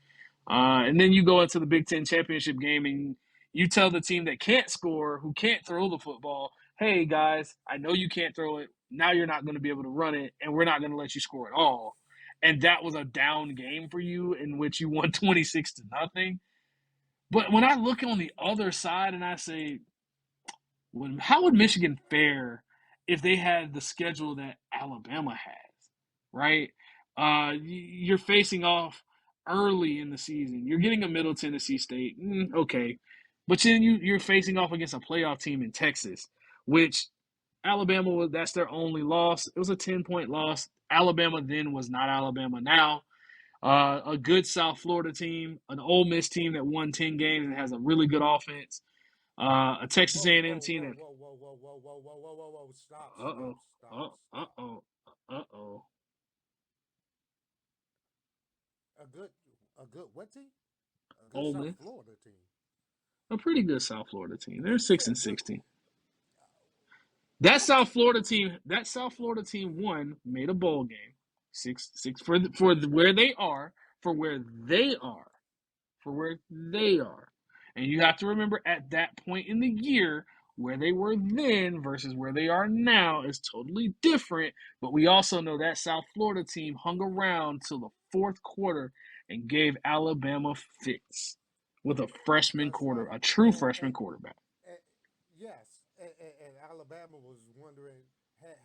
And then you go into the Big Ten championship game and you tell the team that can't score, who can't throw the football, hey guys, I know you can't throw it. Now you're not going to be able to run it, and we're not going to let you score at all. And that was a down game for you in which you won 26-0. But when I look on the other side and I say, how would Michigan fare if they had the schedule that Alabama has, right? You're facing off early in the season. You're getting a Middle Tennessee State, okay, but then you're facing off against a playoff team in Texas, which Alabama that's their only loss. It was a 10-point loss. Alabama then was not Alabama now. A good South Florida team, an Ole Miss team that won 10 games and has a really good offense. A Texas Whoa, A&M whoa, team whoa, that whoa, whoa, whoa, whoa, whoa, whoa, whoa, whoa, whoa! Stop, uh-oh, stop, stop, stop. uh-oh, uh-oh. A good, a good what team? A good Ole South Miss, Florida team. a pretty good South Florida team. They're You 6 said and good. 16. What? That South Florida team won, made a bowl game. Six for where they are, for where they are, for where they are. And you have to remember at that point in the year, where they were then versus where they are now is totally different. But we also know that South Florida team hung around till the fourth quarter and gave Alabama fits with That's right. a true freshman quarterback. And yes, and Alabama was wondering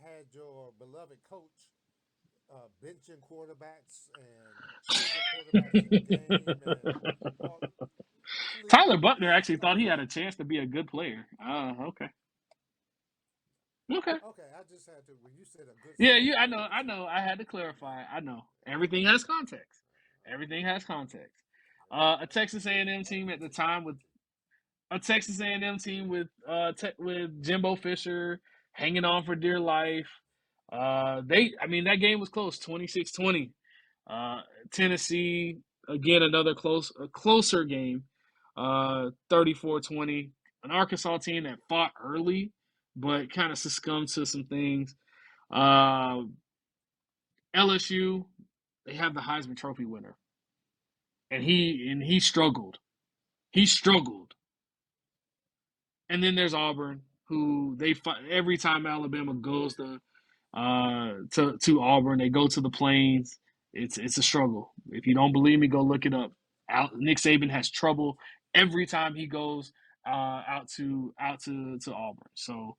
had your beloved coach benching quarterbacks and changing quarterbacks in game and all. Tyler Please, Buckner actually come thought he had on. a chance to be a good player. Okay. Okay. Okay, I just had to. When you said a good Yeah, South I know, Florida team, I had to clarify. I know. Everything has context. Everything has context. A Texas A&M team at the time with a Texas A&M team with Jimbo Fisher hanging on for dear life. That game was close, 26-20. Uh, Tennessee again a closer game, 34-20. An Arkansas team that fought early but kind of succumbed to some things. Uh, LSU, they have the Heisman Trophy winner, and he struggled. He struggled. And then there's Auburn, who they fight every time Alabama goes to Auburn. They go to the Plains. It's a struggle. If you don't believe me, go look it up. Nick Saban has trouble every time he goes out to Auburn. So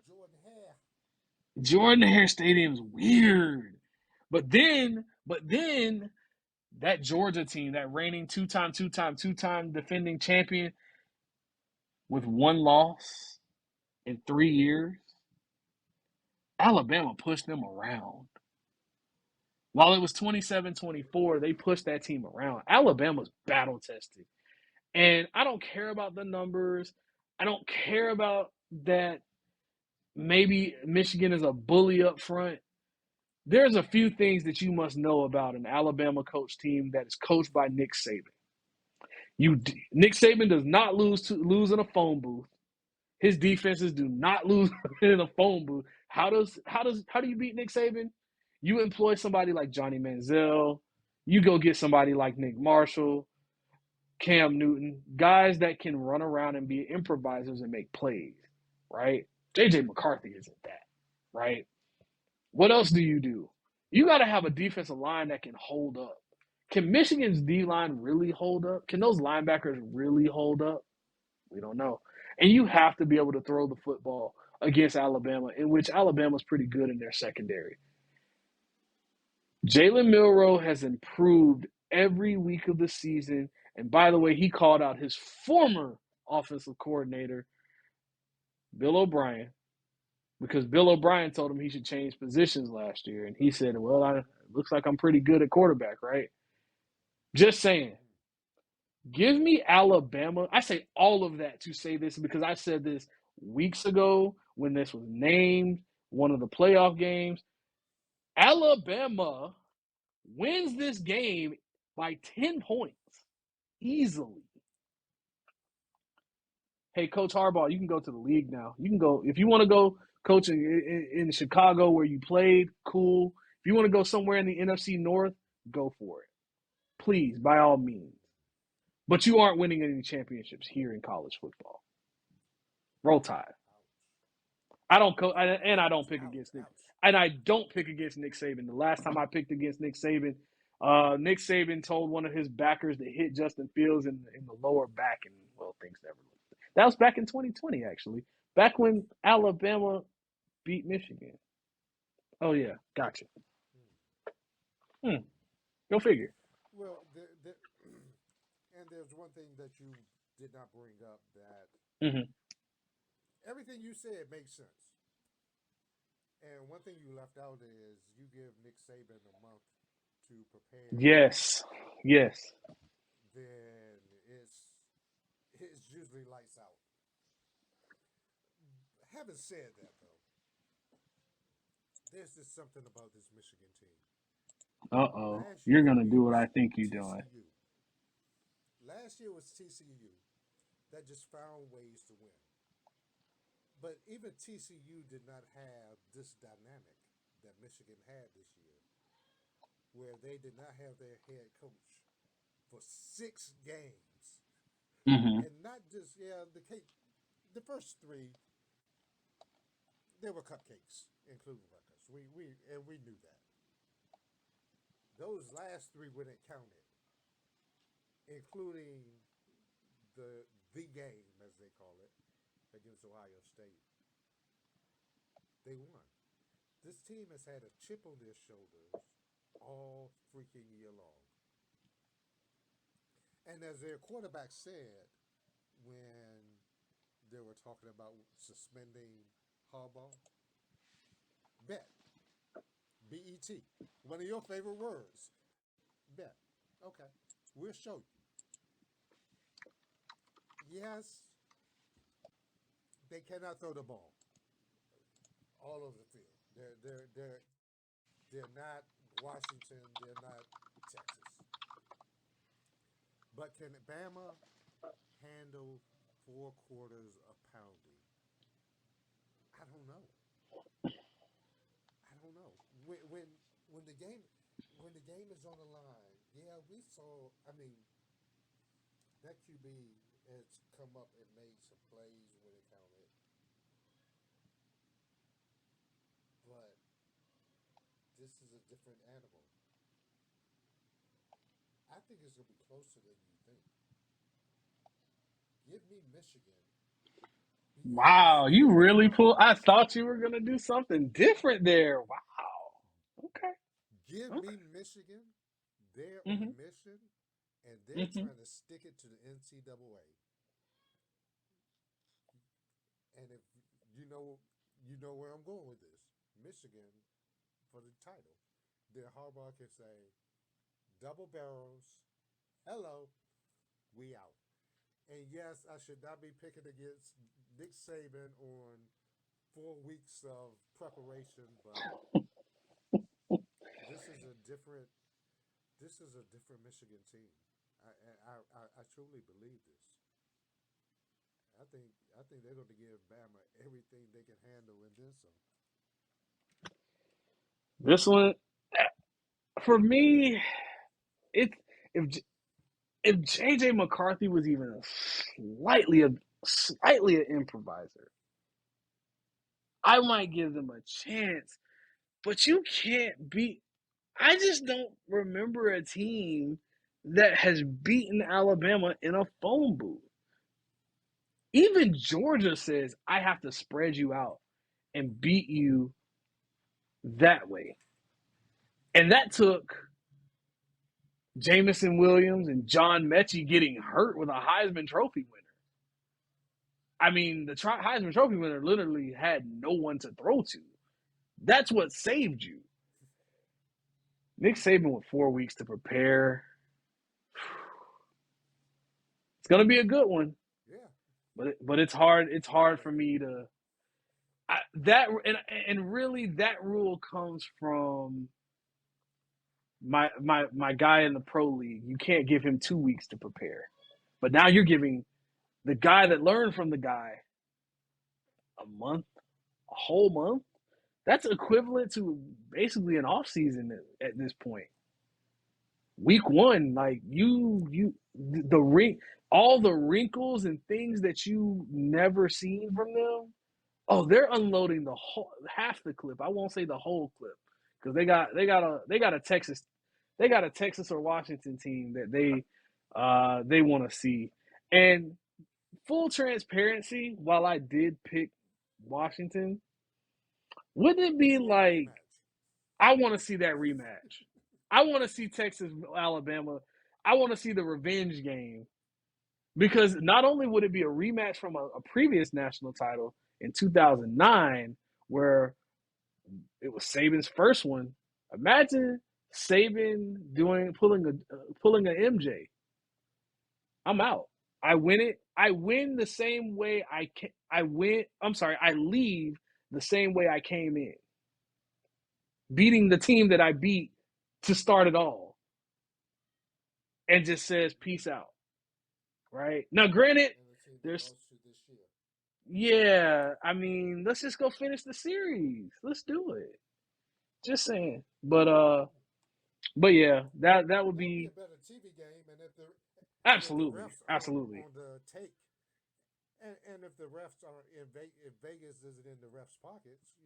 Jordan Hare. Jordan Hare Stadium's weird. But then that Georgia team, that reigning two-time defending champion with one loss in 3 years, Alabama pushed them around. While it was 27-24, they pushed that team around. Alabama's battle tested. And I don't care about the numbers. I don't care about that maybe Michigan is a bully up front. There's a few things that you must know about an Alabama coach team that is coached by Nick Saban. Nick Saban does not lose in a phone booth. His defenses do not lose in a phone booth. How do you beat Nick Saban? You employ somebody like Johnny Manziel. You go get somebody like Nick Marshall, Cam Newton, guys that can run around and be improvisers and make plays, right? JJ McCarthy isn't that, right? What else do you do? You got to have a defensive line that can hold up. Can Michigan's D line really hold up? Can those linebackers really hold up? We don't know. And you have to be able to throw the football against Alabama, in which Alabama's pretty good in their secondary. Jalen Milroe has improved every week of the season. And by the way, he called out his former offensive coordinator, Bill O'Brien, because Bill O'Brien told him he should change positions last year. And he said, well, it looks like I'm pretty good at quarterback, right? Just saying. Give me Alabama. I say all of that to say this because I said this weeks ago when this was named one of the playoff games. Alabama wins this game by 10 points easily. Hey, Coach Harbaugh, you can go to the league now. You can go if you want to go coach in Chicago where you played. Cool. If you want to go somewhere in the NFC North, go for it. Please, by all means. But you aren't winning any championships here in college football. Roll Tide. I don't and I don't Ouch, pick ouch, against Nick, ouch. and I don't pick against Nick Saban. The last time I picked against Nick Saban told one of his backers to hit Justin Fields in the lower back, and well, things never looked. That was back in 2020, actually, back when Alabama beat Michigan. Oh yeah, gotcha. Hmm. Go figure. Well, and there's one thing that you did not bring up that Hmm. everything you said makes sense. one thing you left out is you give Nick Saban a month to prepare, Yes. Yes. then it's usually lights out. Having said that, though, there's just something about this Michigan team. Uh-oh. Last year You're for gonna me do what was I think you're doing. TCU. Last year was TCU that just found ways to win. But even TCU did not have this dynamic that Michigan had this year, where they did not have their head coach for 6 games, Hmm. and not just the first three they were cupcakes, including Rutgers. We knew that. Those last three when it counted, including the game as they call it against Ohio State, they won. This team has had a chip on their shoulders all freaking year long. And as their quarterback said when they were talking about suspending Harbaugh, bet, BET, one of your favorite words, bet. Okay, we'll show you. Yes, they cannot throw the ball all over the field. They're not Washington. They're not Texas. But can Bama handle 4 quarters of pounding? I don't know. I don't know. When the game when the game is on the line, yeah, we saw. I mean, that QB has come up and made some plays when it counted, but this is a different animal. I think it's gonna be closer than you think. Give me Michigan because Wow, you really pull. I thought you were gonna do something different there. Wow. Okay. give Okay. me Michigan. They're on a Hmm. mission, and they're Hmm. trying to stick it to the NCAA. And if you know where I'm going with this. Michigan for the title. Then Harbaugh can say, double barrels, hello, we out. And yes, I should not be picking against Nick Saban on 4 weeks of preparation, but this is a different this is a different Michigan team. I truly believe this. I think they're going to give Bama everything they can handle and then some. This one, for me, it if if JJ McCarthy was even slightly an improviser, I might give them a chance. But you can't beat. I just don't remember a team that has beaten Alabama in a phone booth. Even Georgia says I have to spread you out and beat you that way. And that took Jamison Williams and John Mechie getting hurt with a Heisman Trophy winner. I mean, the Heisman Trophy winner literally had no one to throw to. That's what saved you. Nick Saban with 4 weeks to prepare. It's gonna be a good one, Yeah, but it's hard. It's hard but for me to that and really that rule comes from my guy in the pro league. You can't give him 2 weeks to prepare, but now you're giving the guy that learned from the guy a month, a whole month. That's equivalent to basically an off season at this point. Week one, like the ring, all the wrinkles and things that you never seen from them. Oh, they're unloading the whole half the clip. I won't say the whole clip because they got a Texas or Washington team that they want to see. And full transparency, while I did pick Washington, wouldn't it be you want a like rematch. I want to see that rematch? I want to see Texas Alabama. I want to see the revenge game because not only would it be a rematch from a previous national title in 2009, where It was Saban's first one. Imagine Saban pulling a MJ. I'm out. I win it. I win the same way I win. I'm sorry. I leave the same way I came in, beating the team that I beat to start it all, and just says peace out. Right now, granted, And the team that there's lost to this year. yeah. I mean, let's just go finish the series. Let's do it. Just saying. But yeah, that would That would be be a better TV game, and if the absolutely, refs aren't absolutely. on the take, and if the refs are if Vegas isn't in the refs' pockets,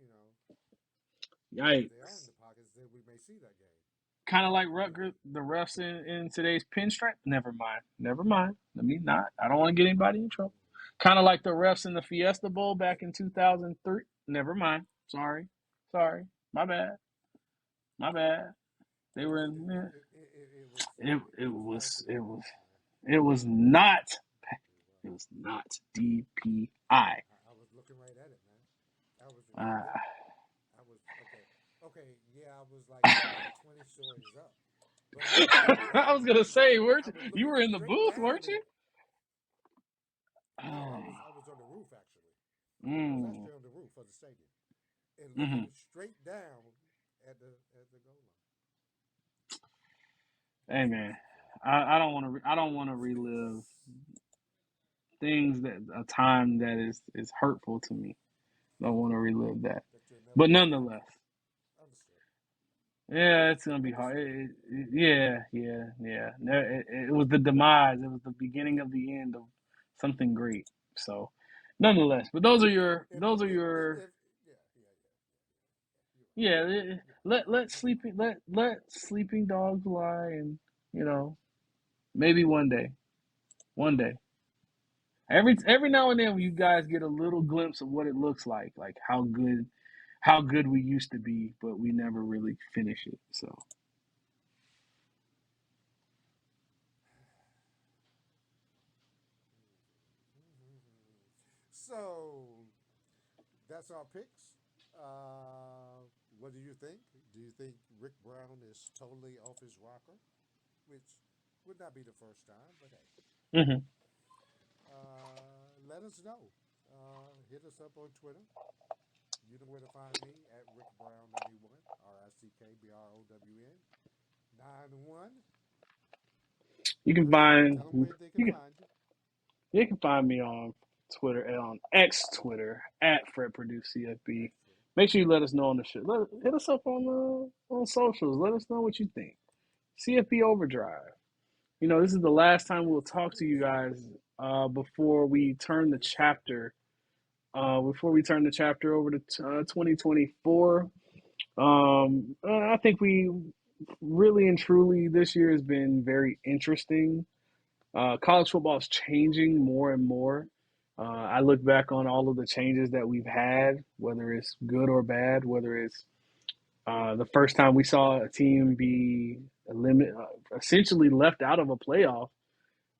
but if they are in Yikes. the pockets, then we may see that game. Kind of like Yeah. Rutgers, the refs in today's pinstripe. Never mind. Never mind. Let me not. I don't want to get anybody in trouble. Kind of like the refs in the Fiesta Bowl back in 2003. Never mind. Sorry. Sorry. My bad. My bad. They It were was in. it was passing the ball, man. It was not. It It was. was not DPI. I was looking right at it, man. I was Uh, look. I was okay. Okay, yeah, I was like 20 stories up, but I was looking at I it. was gonna say, weren't I you? was You looking were in the straight booth, down weren't at you? it. No, Oh. I was on the roof actually. I was Mm. actually on the roof of the stadium and Hmm. looking straight down at the goal line. It Hey was man, beautiful. I don't want to. I don't want to relive things that a time that is hurtful to me. Don't want to relive that. That you'll never But get back. nonetheless, Understood. yeah, it's gonna be hard. Understood. Yeah, yeah, yeah. No, it was the demise. It was the beginning of the end of something great. So, nonetheless, but those are your If yeah. You're yeah. right. Let sleeping dogs lie, and you know maybe one day. Every now and then, you guys get a little glimpse of what it looks like how good we used to be, but we never really finish it. So, So that's our picks. What do you think? Do you think Rick Brown is totally off his rocker? Which would not be the first time, but hey, hmm let us know. Hit us up on Twitter. You know where to find me at Rick Brown 91 RickBrown 91. you can Tell find them where they can you can find you. you can find me on Twitter and on X Twitter at Fred Purdue CFB. X Twitter. Make sure you let us know on the show. Hit us up on socials. Let us know what you think. CFB Overdrive. This is the last time we'll Yes, talk to you indeed. guys before we turn the Yes, sir. chapter. Before we turn the chapter over to 2024, I think we really and truly this year has been very interesting. College football is changing more and more. I look back on all of the changes that we've had, whether it's good or bad, whether it's the first time we saw a team be essentially left out of a playoff,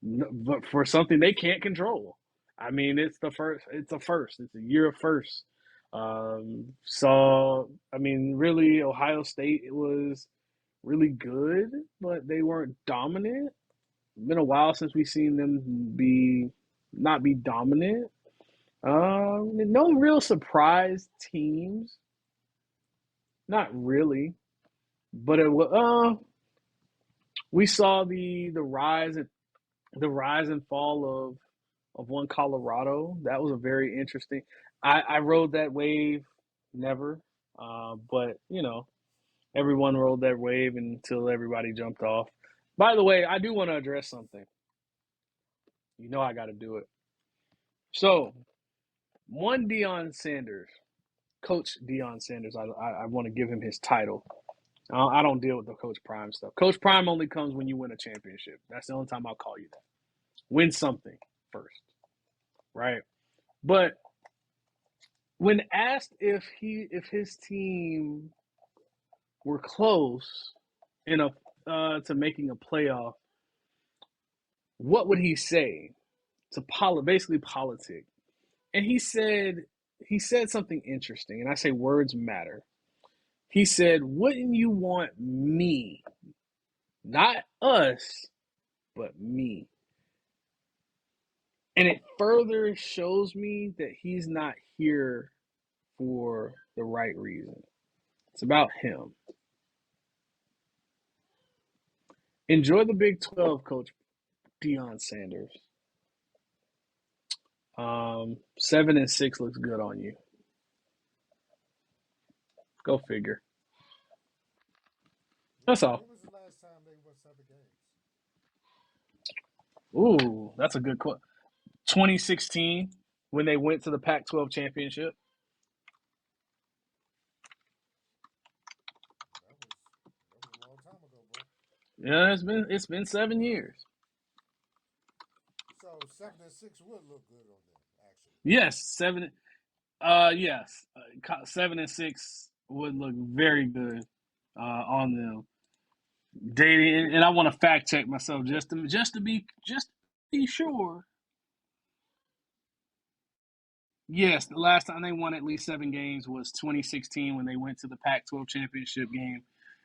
but for something they can't control. I mean, it's the first. It's a first. It's a year of first. I mean, really, Ohio State was really good, but they weren't dominant. It's been a while since we've seen them be not be dominant. No real surprise teams, not really. But we saw the rise and fall of one Colorado. That was a very interesting. I rode that wave, never, but everyone rode that wave until everybody jumped off. By the way, I do want to address something. I got to do it. So one Deion Sanders, Coach Deion Sanders. I want to give him his title. I don't deal with the Coach Prime stuff. Coach Prime only comes when you win a championship. That's the only time I'll call you that. Win something first, right? But when asked if his team were close in a to making a playoff, what would he say to basically politics? And he said something interesting, and I say words matter. He said, "Wouldn't you want me, not us, but me?" And it further shows me that he's not here for the right reason. It's about him. Enjoy the Big 12, Coach Deion Sanders. 7-6 looks good on you. Go figure. That's all. When was the last time they won 7 games? Ooh, that's a good quote. 2016, when they went to the Pac-12 championship. That was a long time ago, bro. Yeah, it's been 7 years. So 7-6 would look good on them, actually. Yes, seven. Yes, 7-6 would look very good on them. Dating, and I want to fact check myself just to be sure. Yes, the last time they won at least 7 games was 2016 when they went to the Pac-12 championship game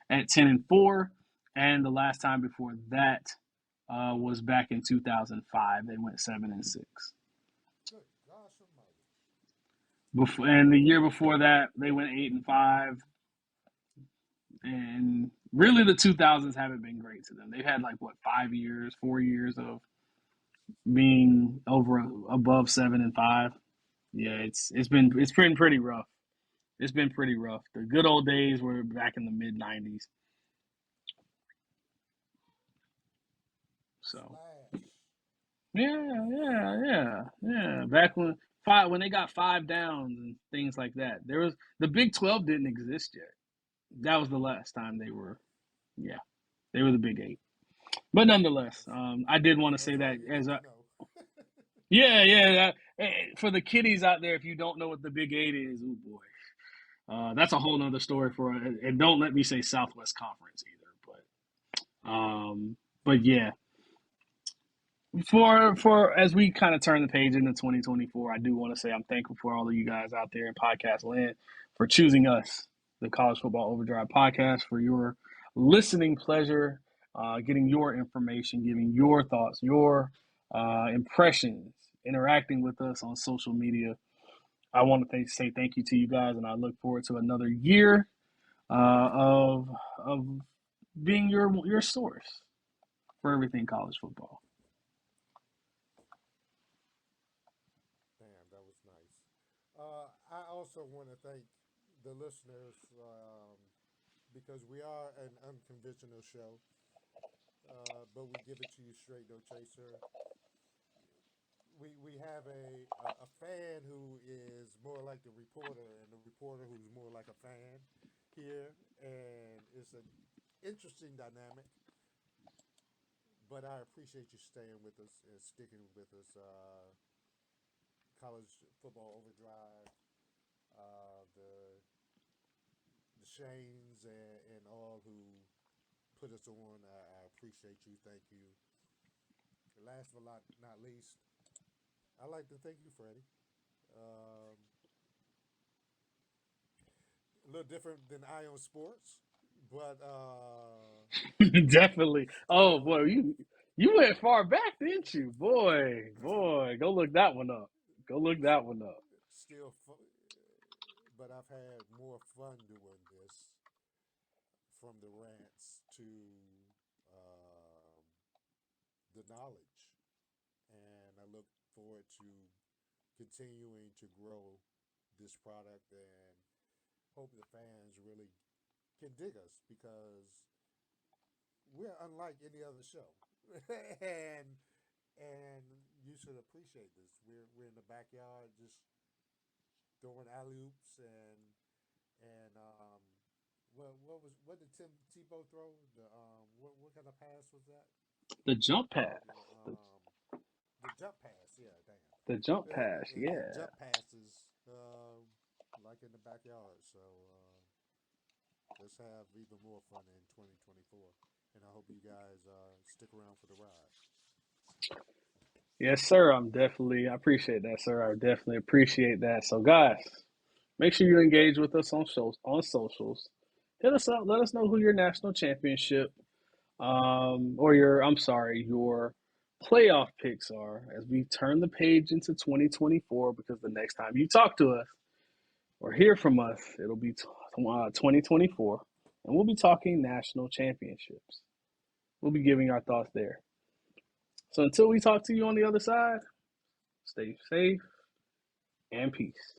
at 10-4, and the last time before that was back in 2005. They went 7-6. Good gosh almighty. Before, and the year before that, they went 8-5. And really, the 2000s haven't been great to them. They've had like what 5 years, 4 years of being above 7-5. Yeah, it's been pretty rough. It's been pretty rough. The good old days were back in the mid 90s. So Slash. yeah. Back when they got 5 downs and things like that. There was the Big 12 didn't exist yet. That was the last time they were. Yeah, they were the Big 8. But nonetheless, That's, I did want to say that's all that you as need a to know. yeah. For the kiddies out there, if you don't know what the Big 8 is, oh boy, that's a whole nother story for. And don't let me say Southwest Conference either, but yeah, for as we kind of turn the page into 2024, I do want to say I'm thankful for all of you guys out there in podcast land for choosing us, the College Football Overdrive podcast, for your listening pleasure, getting your information, giving your thoughts, your impressions, interacting with us on social media. I want to say thank you to you guys, and I look forward to another year of being your source for everything college football. Damn, that was nice. I also want to thank the listeners because we are an unconventional show, but we give it to you straight, no chaser. We have a fan who is more like the reporter, and the reporter who's more like a fan here, and it's an interesting dynamic. But I appreciate you staying with us and sticking with us. College football overdrive, the Shanes and all who put us on. I appreciate you. Thank you. Last but not least, I'd like to thank you, Freddie. Um, a little different than Ion Sports, but Definitely. Oh still, boy, you went far back, didn't you? Boy, go look that one up. Go look that one up. still, but I've had more fun doing this from the rants to um, the knowledge, and I look forward to continuing to grow this product and hope the fans really can dig us because we're unlike any other show, and you should appreciate this. We're in the backyard just throwing alley oops and what did Tim Tebow throw? What kind of pass was that? The jump pass. The The, the jump pass. Yeah, damn. the jump pass. And Yeah. jump passes like in the backyard. So let's have even more fun in 2024. And I hope you guys stick around for the ride. Yes, sir. I appreciate that, sir. I definitely appreciate that. So, guys, make sure you engage with us on socials. Hit us up. Let us know who your national championship or your playoff picks are as we turn the page into 2024. Because the next time you talk to us or hear from us, it'll be 2024, and we'll be talking national championships. We'll be giving our thoughts there. So until we talk to you on the other side, stay safe and peace.